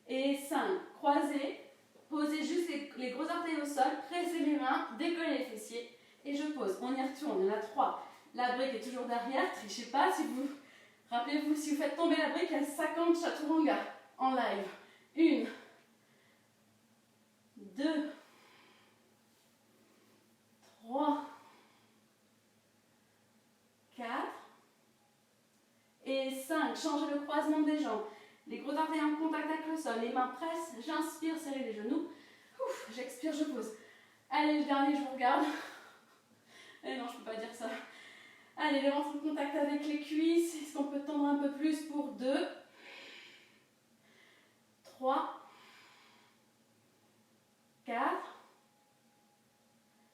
Et 5. Croisez. Posez juste les gros orteils au sol. Pressez les mains. Décollez les fessiers. Et je pose. On y retourne. Il y en a 3. La brique est toujours derrière. Trichez pas. Si vous, rappelez-vous, si vous faites tomber la brique, il y a 50 chaturanga en live. 1. 2. 3. 4. Et 5. Changez le croisement des jambes. Les gros orteils en contact avec le sol. Les mains pressent. J'inspire, serrez les genoux. J'expire, je pose. Allez, le dernier, je vous regarde. Eh non, je ne peux pas dire ça. Allez, le ventre en contact avec les cuisses. Est-ce qu'on peut tendre un peu plus pour 2, 3, 4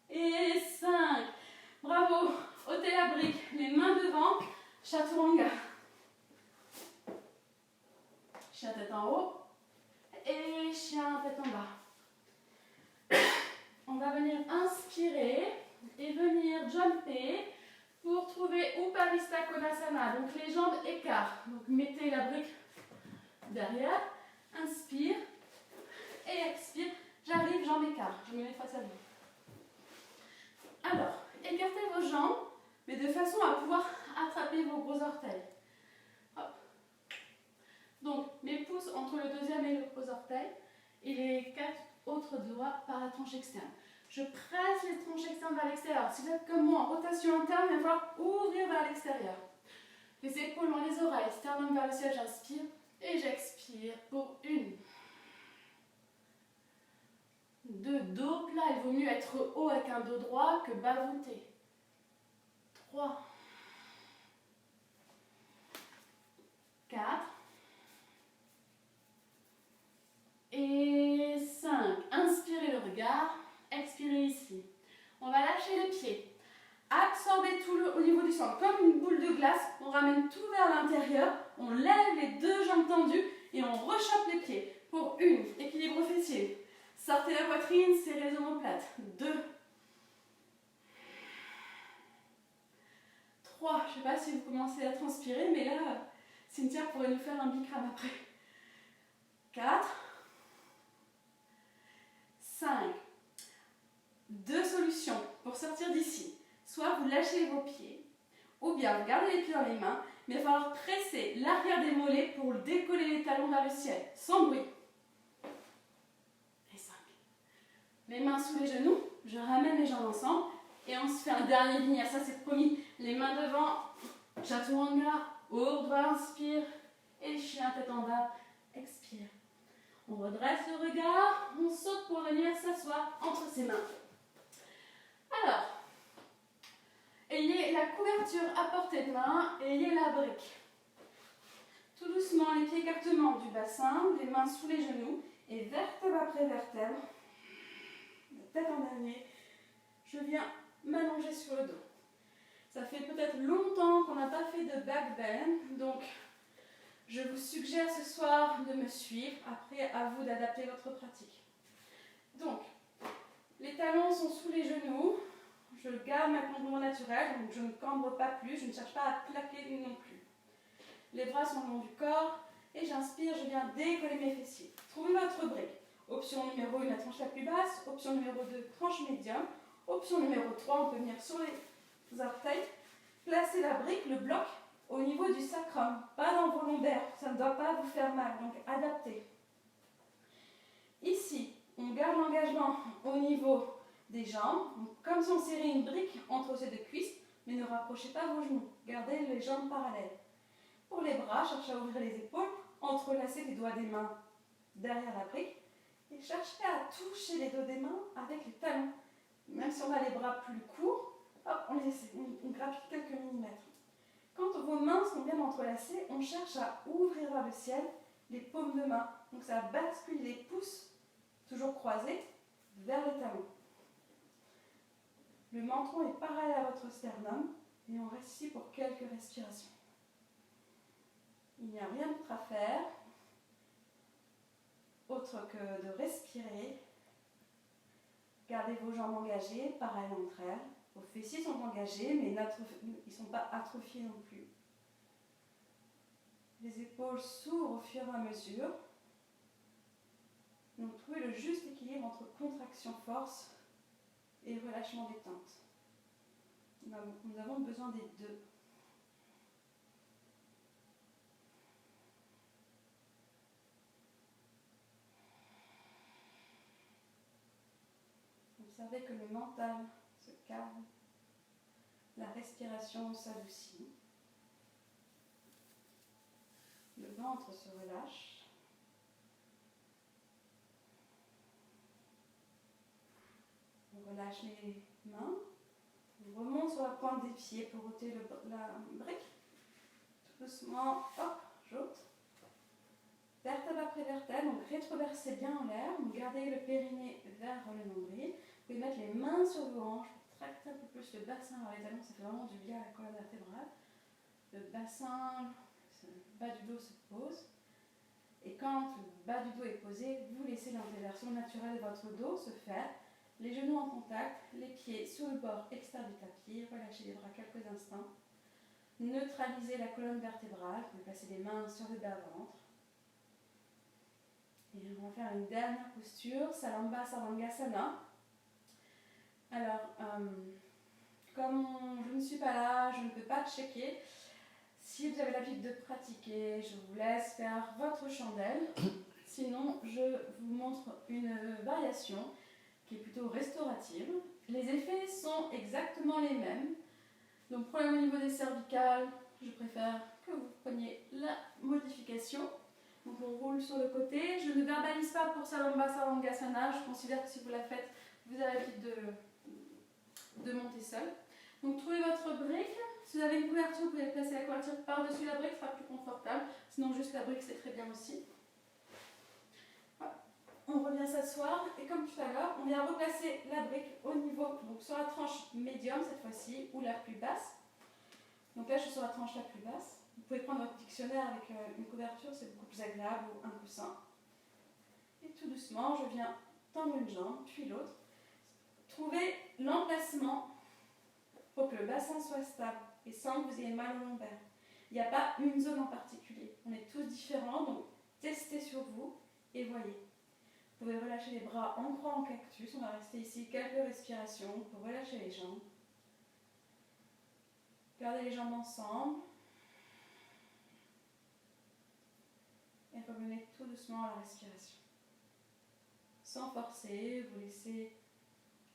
et 5. Bravo. Ôtez la brique. Les mains devant. Chaturanga. Chien tête en haut. Et chien tête en bas. On va venir inspirer et venir jumper pour trouver Upavista Konasana. Donc les jambes écartent. Donc mettez la brique derrière. Inspire et expire. J'arrive, jambes écartent. Je me mets face à vous. Alors, écartez vos jambes, mais de façon à pouvoir attraper vos gros orteils. Hop. Donc, mes pouces entre le deuxième et le gros orteil et les 4 autres doigts par la tranche externe. Je presse les tranches externes vers l'extérieur. Si vous êtes comme moi en rotation interne, il va falloir ouvrir vers l'extérieur. Les épaules dans les oreilles, sternum vers le ciel, j'inspire et j'expire pour 1. 2, dos plat, il vaut mieux être haut avec un dos droit que bas voûté. 3, 4 et 5. Inspirez le regard, expirez ici. On va lâcher les pieds. Absorbez tout au niveau du centre, comme une boule de glace. On ramène tout vers l'intérieur. On lève les 2 jambes tendues et on rechoppe les pieds. Pour 1, équilibre fessier. Sortez la poitrine, serrez les omoplates. 2, 3. Je ne sais pas si vous commencez à transpirer, mais là, Cynthia pourrait nous faire un Bikram après. 4, 5. 2 solutions pour sortir d'ici. Soit vous lâchez vos pieds, ou bien vous gardez les pieds dans les mains, mais il va falloir presser l'arrière des mollets pour décoller les talons vers le ciel, sans bruit. Et 5. Les mains sous les genoux, je ramène les jambes ensemble, et on se fait un dernier vinyasa, c'est promis. Les mains devant, chaturanga, urdhva, inspire, et chien tête en bas, expire. On redresse le regard, on saute pour venir s'asseoir entre ses mains. Alors, ayez la couverture à portée de main, ayez la brique. Tout doucement, les pieds écartement du bassin, les mains sous les genoux, et vertèbre après vertèbre, la tête en dernier, je viens m'allonger sur le dos. Ça fait peut-être longtemps qu'on n'a pas fait de back bend, donc je vous suggère ce soir de me suivre. Après, à vous d'adapter votre pratique. Donc, les talons sont sous les genoux. Je garde ma cambrure naturelle, donc je ne cambre pas plus, je ne cherche pas à plaquer non plus. Les bras sont le long du corps et j'inspire, je viens décoller mes fessiers. Trouvez votre brique. Option numéro 1, la tranche la plus basse. Option numéro 2, tranche médium. Option numéro 3, on peut venir sur les orteils. Placez la brique, le bloc, au niveau du sacrum, pas dans vos lombaires, ça ne doit pas vous faire mal, donc adaptez. Ici, on garde l'engagement au niveau des jambes, donc comme si on serrait une brique entre ces 2 cuisses, mais ne rapprochez pas vos genoux, gardez les jambes parallèles. Pour les bras, cherchez à ouvrir les épaules, entrelacez les doigts des mains derrière la brique, et cherchez à toucher les doigts des mains avec les talons. Même si on a les bras plus courts, hop, on grappille quelques millimètres. Quand vos mains sont bien entrelacées, on cherche à ouvrir vers le ciel les paumes de main. Donc ça bascule les pouces, toujours croisés, vers les talons. Le menton est parallèle à votre sternum et on reste ici pour quelques respirations. Il n'y a rien d'autre à faire, autre que de respirer. Gardez vos jambes engagées, parallèles entre elles. Vos fessiers sont engagés, mais ils ne sont pas atrophiés non plus. Les épaules s'ouvrent au fur et à mesure. Donc trouvez le juste équilibre entre contraction-force et relâchement-détente. Nous avons besoin des deux. Observez que le mental se calme, la respiration s'adoucit, le ventre se relâche. On relâche les mains, on remonte sur la pointe des pieds pour ôter la brique. Tout doucement, hop, j'ôte. Vertèbre après vertèbre, donc rétroversez bien en l'air, donc gardez le périnée vers le nombril. Vous pouvez mettre les mains sur vos hanches pour tracter un peu plus le bassin vers les talons, ça fait vraiment du bien à la colonne vertébrale. Le bassin, le bas du dos se pose. Et quand le bas du dos est posé, vous laissez l'interversion naturelle de votre dos se faire. Les genoux en contact, les pieds sur le bord extérieur du tapis, relâchez les bras quelques instants. Neutralisez la colonne vertébrale, vous pouvez placer les mains sur le bas-ventre. Et on va faire une dernière posture, Salamba Sarvangasana. Alors, comme je ne suis pas là, je ne peux pas checker. Si vous avez l'habitude de pratiquer, je vous laisse faire votre chandelle. Sinon, je vous montre une variation qui est plutôt restaurative. Les effets sont exactement les mêmes. Donc, problème au niveau des cervicales, je préfère que vous preniez la modification. Donc, on roule sur le côté. Je ne verbalise pas pour Salamba Sarvangasana. Je considère que si vous la faites, vous avez l'habitude de monter seul. Donc, trouvez votre brique. Si vous avez une couverture, vous pouvez placer la couverture par-dessus la brique, ce sera plus confortable. Sinon, juste la brique, c'est très bien aussi. Voilà. On revient s'asseoir et comme tout à l'heure, on vient replacer la brique au niveau, donc sur la tranche médium cette fois-ci, ou la plus basse. Donc là, je suis sur la tranche la plus basse. Vous pouvez prendre votre dictionnaire avec une couverture, c'est beaucoup plus agréable, ou un coussin. Et tout doucement, je viens tendre une jambe, puis l'autre. Trouvez l'emplacement pour que le bassin soit stable et sans que vous ayez mal au lombaire. Il n'y a pas une zone en particulier. On est tous différents, donc testez sur vous et voyez. Vous pouvez relâcher les bras en croix en cactus. On va rester ici quelques respirations pour relâcher les jambes. Gardez les jambes ensemble. Et revenez tout doucement à la respiration. Sans forcer, vous laissez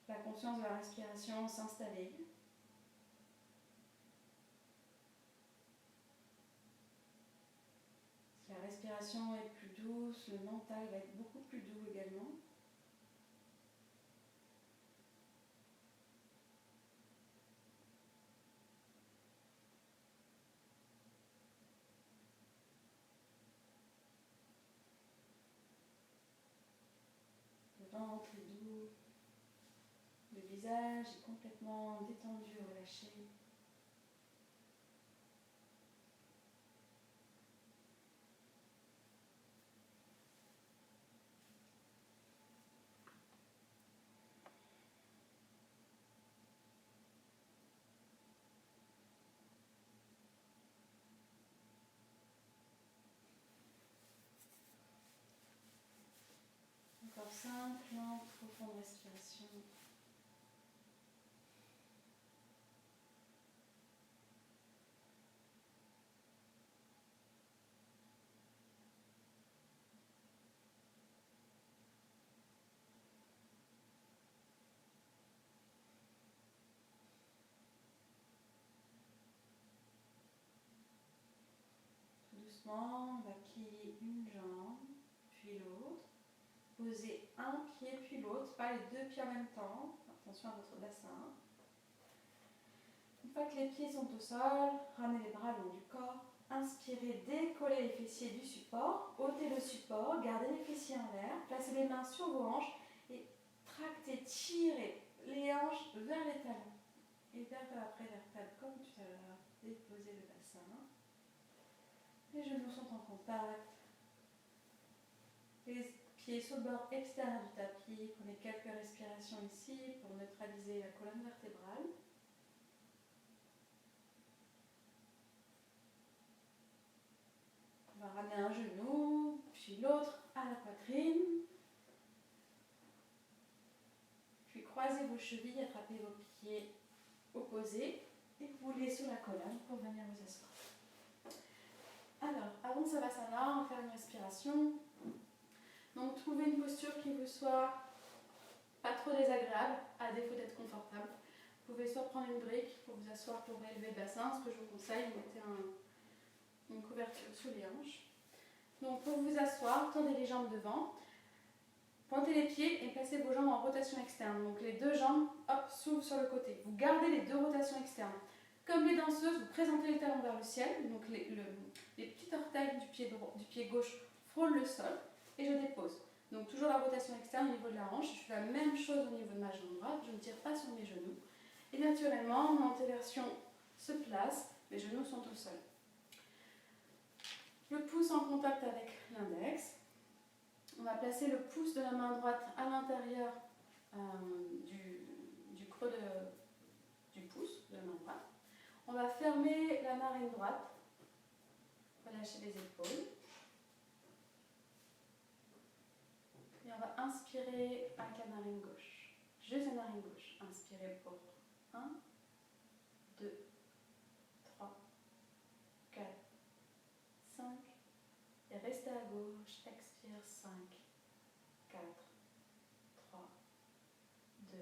la conscience de la respiration s'installer. Si la respiration est plus douce, le mental va être beaucoup plus doux également. Le ventre est doux, le visage est complètement détendu, relâché. Encore 5 lentes, profondes respirations. Tout doucement, on va plier une jambe, puis l'autre. Posez un pied puis l'autre, pas les deux pieds en même temps. Attention à votre bassin. Une fois que les pieds sont au sol, ramenez les bras le long du corps. Inspirez, décollez les fessiers du support. Ôtez le support, gardez les fessiers en l'air. Placez les mains sur vos hanches et tractez, tirez les hanches vers les talons. Et vertèbre après vertèbre comme tout à l'heure. Déposez le bassin. Les genoux sont en contact. Les pieds sur le bord extérieur du tapis. Prenez quelques respirations ici pour neutraliser la colonne vertébrale. va ramener un genou, puis l'autre à la poitrine. Puis croisez vos chevilles, attrapez vos pieds opposés et roulez sur la colonne pour venir vous asseoir. Alors, avant Savasana, on va faire une respiration. Donc, trouvez une posture qui vous soit pas trop désagréable, à défaut d'être confortable. Vous pouvez soit prendre une brique pour vous asseoir pour élever le bassin, ce que je vous conseille, mettez une couverture sous les hanches. Donc, pour vous asseoir, tendez les jambes devant, pointez les pieds et placez vos jambes en rotation externe. Donc, les deux jambes, hop, s'ouvrent sur le côté. Vous gardez les deux rotations externes. Comme les danseuses, vous présentez les talons vers le ciel, donc les petits orteils du pied gauche frôlent le sol et je dépose. Donc toujours la rotation externe au niveau de la hanche, je fais la même chose au niveau de ma jambe droite, je ne tire pas sur mes genoux. Et naturellement, mon antéversion se place, mes genoux sont au sol. Le pouce en contact avec l'index. On va placer le pouce de la main droite à l'intérieur du creux du pouce de la main droite. On va fermer la narine droite, relâcher les épaules. Et on va inspirer avec la narine gauche. Juste la narine gauche. Inspirez pour 1, 2, 3, 4, 5. Et restez à gauche. Expire 5, 4, 3, 2,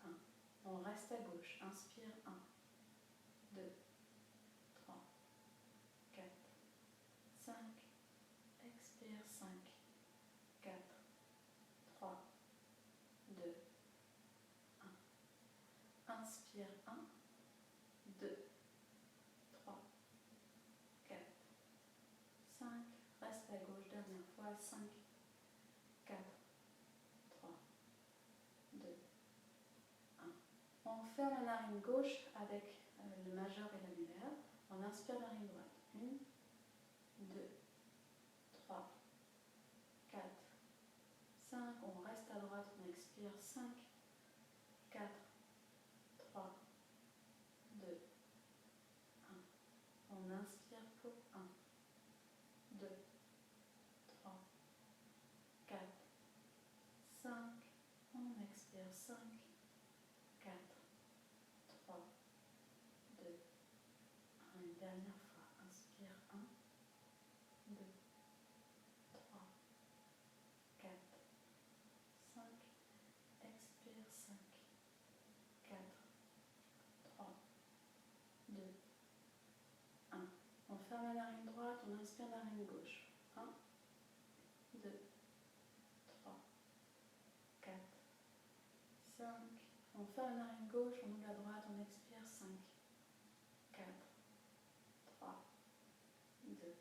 1. On reste à gauche. Inspire 1, 2, 3, 4, 5. Expire 5, 4, 3, 2, 1. Inspire 1, 2, 3, 4, 5. Reste à gauche, dernière fois. 5, 4, 3, 2, 1. On ferme la narine gauche avec le majeur et l'annulaire. On inspire narine droite. 1, 2, 3, 4, 5. On reste à droite, on expire. 5, 4, 3, 2, 1. On inspire pour 1, 2, 3, 4, 5. On expire. 5, 4, 3, 2, 1. Une dernière fois. Inspire. 1, 2, 3, 4, 5. Expire. 5, 4, 3, 2, 1. On ferme la narine droite, on inspire narine gauche. 1, 2, 3, 4, 5. On ferme la narine gauche, on ouvre la droite, on expire. 5, 4, 3, 2,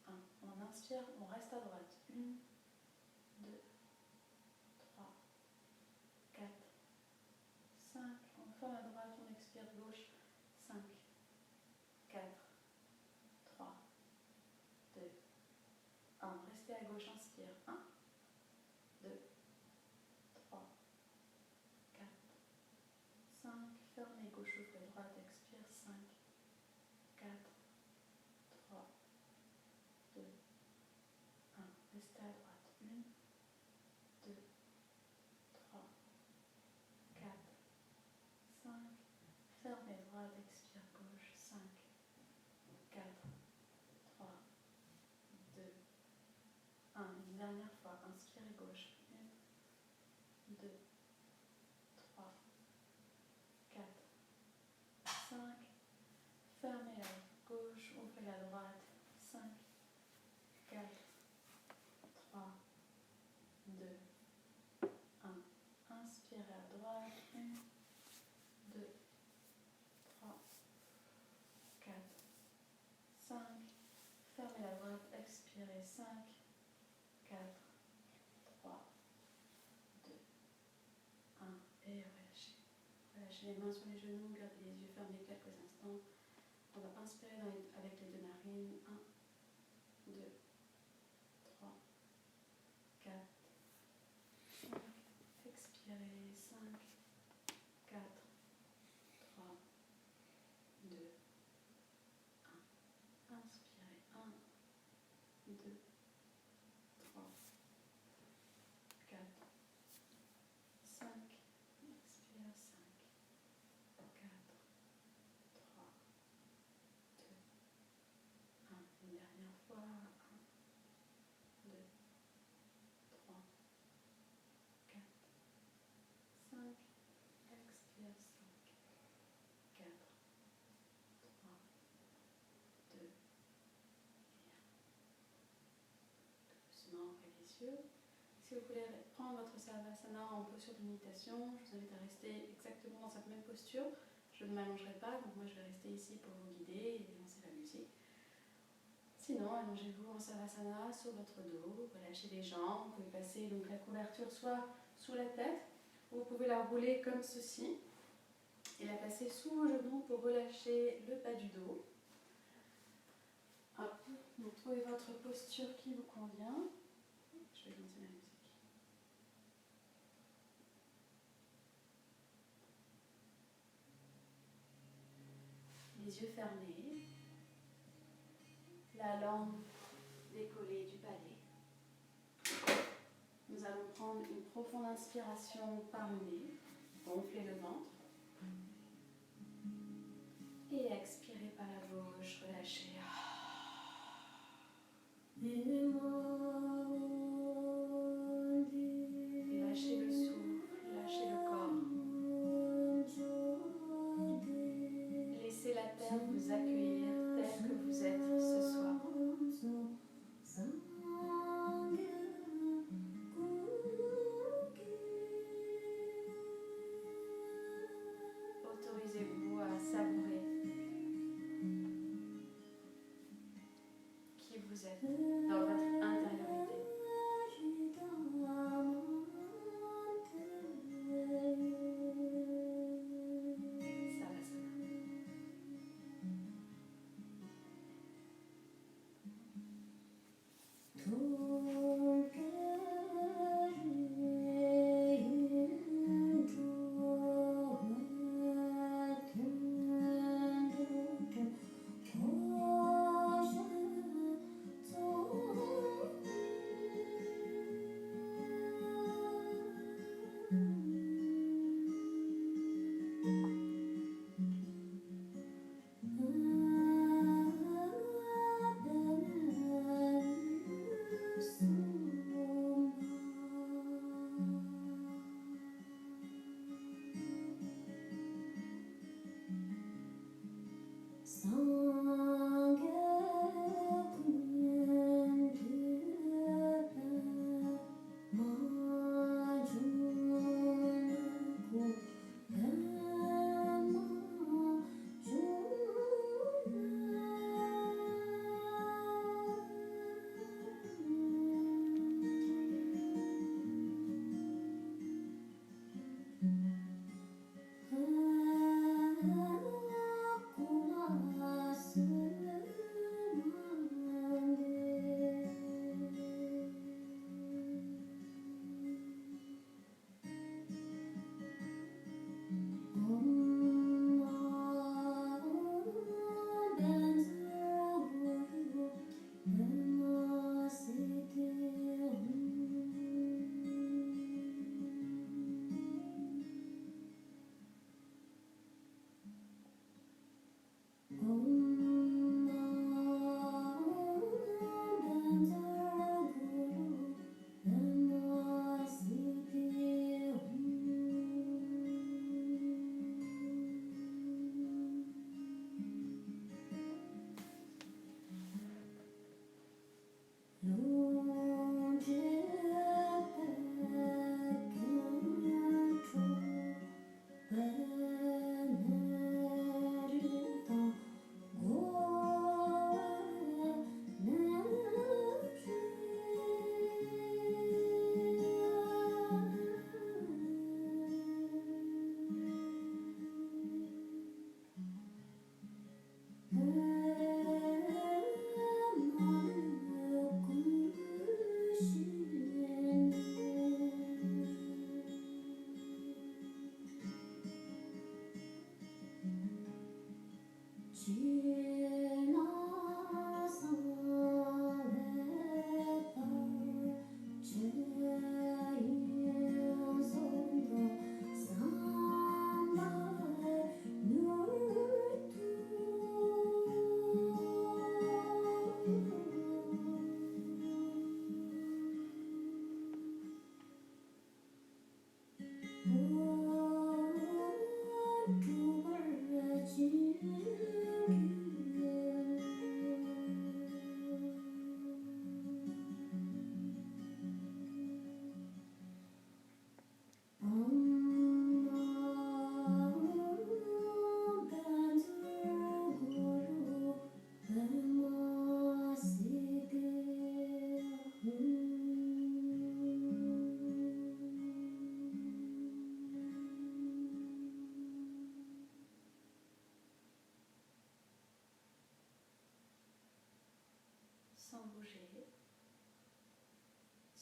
1. On inspire, on reste à droite. 1, 2, 3, 4, 5. On ferme à droite, on expire gauche. 5, 4, 3, 2, 1. Restez à gauche, inspire. 1, 2, 3, 4, 5. Fermez gauche, ouvrez droite, expire. 5, 4, 3, 2, 1. Restez à droite. 1, 2, 3, 4, 5. Fermez droite, expire gauche. 5, 4, 3, 2, 1. Une dernière fois. Inspirez gauche. 1, 2, 3, 4, 5. Fermez la gauche, ouvrez la droite. 5, 4, 3, 2, 1. Inspirez à droite. 1, 2, 3, 4, 5. Fermez la droite, expirez. 5, 4, 3, 2, 1. Et relâchez. Relâchez les mains sur les genoux, gardez les yeux fermés quelques instants. On va inspirer avec les deux narines. 1, 2, 3, 4, 5. Expirez. 5, 4, 3, 2, 1. Inspirez. 1, 2, 3, 4, 5. Expire, 5, 4, 3, 2, 1. Une dernière fois. 1, 2, 3, 4, 5. Expire, 5, 4, 3, 2, et 1. Doucement, ouvrez les yeux. Si vous voulez prendre votre Savasana en posture de méditation, je vous invite à rester exactement dans cette même posture. Je ne m'allongerai pas, donc moi je vais rester ici pour vous guider et lancer la musique. Sinon, allongez-vous en Savasana sur votre dos, relâchez les jambes, vous pouvez passer donc la couverture soit sous la tête, ou vous pouvez la rouler comme ceci et la passer sous vos genoux pour relâcher le bas du dos. Hop, donc trouvez votre posture qui vous convient. Je vais lancer la musique. Les yeux fermés, la langue décollée du palais. Nous allons prendre une profonde inspiration par le nez, gonfler le ventre. Et expirer par la bouche, relâchez. Lâchez le souffle, lâchez le corps. Laissez la terre vous accueillir tel que vous êtes ce soir. Autorisez-vous à savourer qui vous êtes dans votre intériorité. Savasana.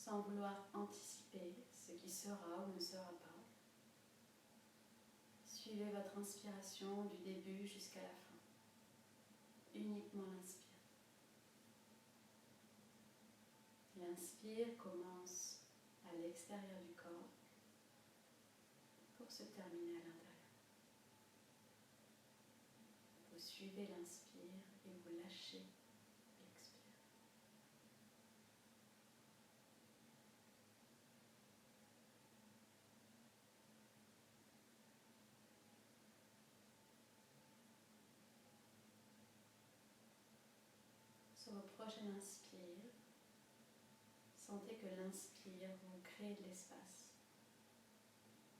sans vouloir anticiper ce qui sera ou ne sera pas. Suivez votre inspiration du début jusqu'à la fin. Uniquement l'inspire. L'inspire commence à l'extérieur du corps pour se terminer à l'intérieur. Vous suivez l'inspire et vous lâchez l'expire. Sur vos prochaines inspires, sentez que l'inspire vous crée de l'espace.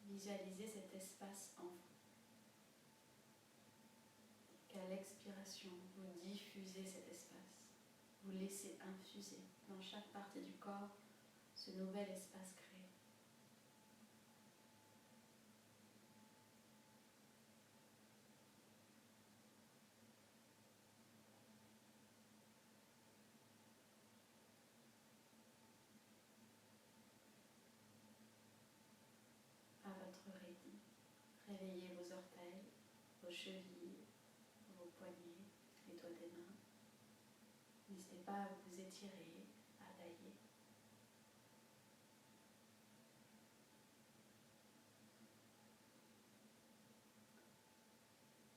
Visualisez cet espace en vous. Qu'à l'expiration, vous diffusez cet espace. Vous laissez infuser dans chaque partie du corps ce nouvel espace créé. À votre rythme, réveillez vos orteils, vos chevilles, vos poignets, les doigts des mains. N'hésitez pas à vous étirer, à tailler.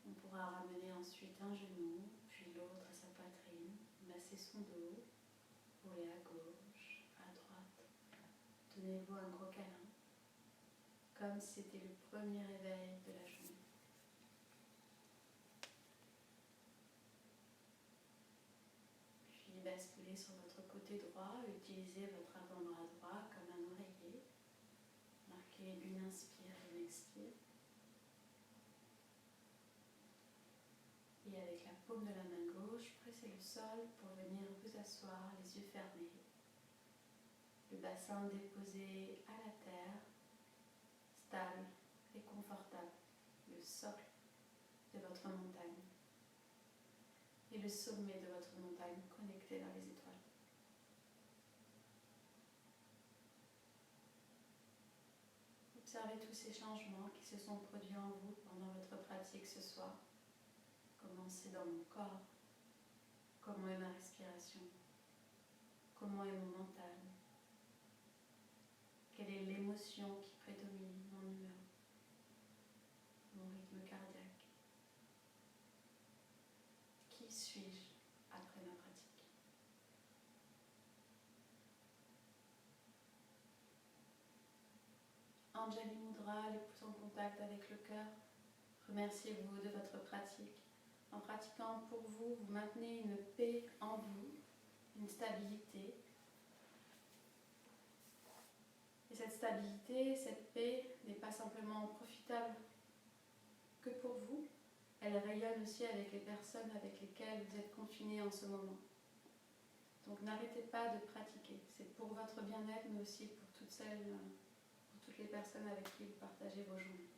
On pourra ramener ensuite un genou, puis l'autre à sa poitrine, masser son dos, rouler à gauche, à droite. Donnez-vous un gros câlin, comme si c'était le premier réveil de la journée. Puis basculez sur votre côté droit, utilisez votre avant-bras droit comme un oreiller. Marquez une inspire et une expire. Et avec la paume de la main gauche, pressez le sol pour venir vous asseoir, les yeux fermés. Le bassin déposé à la terre, stable et confortable, le socle de votre montagne et le sommet de votre montagne connecté vers les étoiles. Observez tous ces changements qui se sont produits en vous pendant votre pratique ce soir. Comment c'est dans mon corps? Comment est ma respiration? Comment est mon mental? Quelle est l'émotion qui prédomine, mon humeur, mon rythme cardiaque? Qui suis-je après ma pratique? Anjali Mudra, les pouces en contact avec le cœur. Remerciez-vous de votre pratique. En pratiquant pour vous, vous maintenez une paix en vous, une stabilité. Et cette stabilité, cette paix n'est pas simplement profitable que pour vous, elle rayonne aussi avec les personnes avec lesquelles vous êtes confinés en ce moment. Donc n'arrêtez pas de pratiquer, c'est pour votre bien-être, mais aussi pour toutes les personnes avec qui vous partagez vos journées.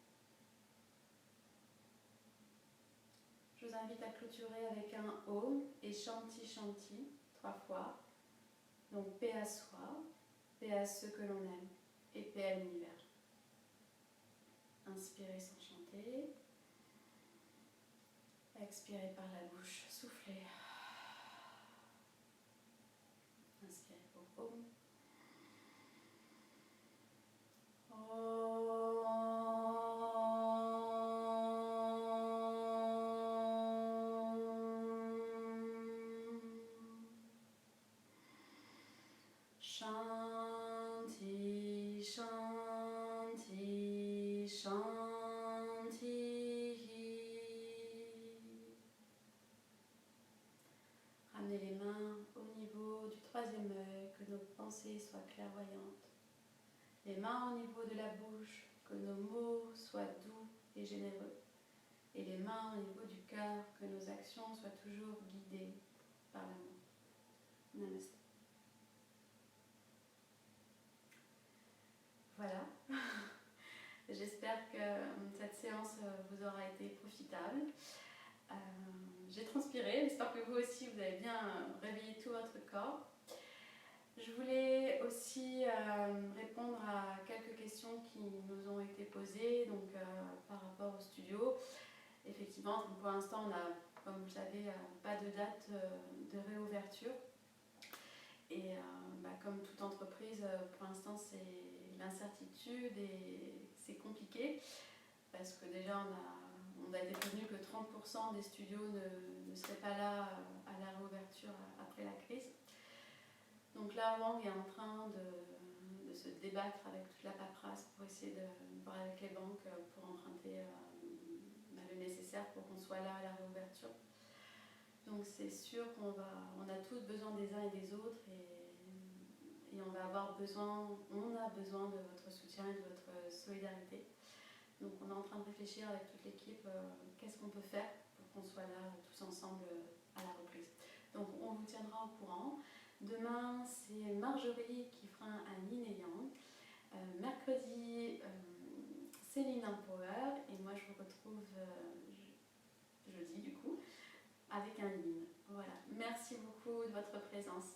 Je vous invite à clôturer avec un Om et Shanti Shanti 3 fois. Donc paix à soi, paix à ceux que l'on aime et paix à l'univers. Inspirez sans chanter. Expirez par la bouche, soufflez. Inspirez pour Om. Shanti, Shanti, Shanti. Ramenez les mains au niveau du troisième œil, que nos pensées soient clairvoyantes. Les mains au niveau de la bouche, que nos mots soient doux et généreux. Et les mains au niveau du cœur, que nos actions soient toujours guidées par l'amour. Namaste. Voilà. J'espère que cette séance vous aura été profitable. J'ai transpiré, j'espère que vous aussi vous avez bien réveillé tout votre corps. Je voulais aussi aussi répondre à quelques questions qui nous ont été posées donc, par rapport au studio. Effectivement, pour l'instant, on n'a, comme vous le savez, pas de date de réouverture. Et comme toute entreprise, pour l'instant, c'est l'incertitude et c'est compliqué parce que déjà, on a été prévenu que 30% des studios ne seraient pas là à la réouverture après la crise. Donc là, Wang est en train de se débattre avec toute la paperasse pour essayer de voir avec les banques pour emprunter le nécessaire pour qu'on soit là à la réouverture. Donc c'est sûr qu'on a tous besoin des uns et des autres et on a besoin de votre soutien et de votre solidarité. Donc on est en train de réfléchir avec toute l'équipe qu'est-ce qu'on peut faire pour qu'on soit là tous ensemble à la reprise. Donc on vous tiendra au courant. Demain c'est Marjorie qui fera un yin et yang. Mercredi Céline Power et moi je vous retrouve jeudi du coup avec un yin. Voilà. Merci beaucoup de votre présence.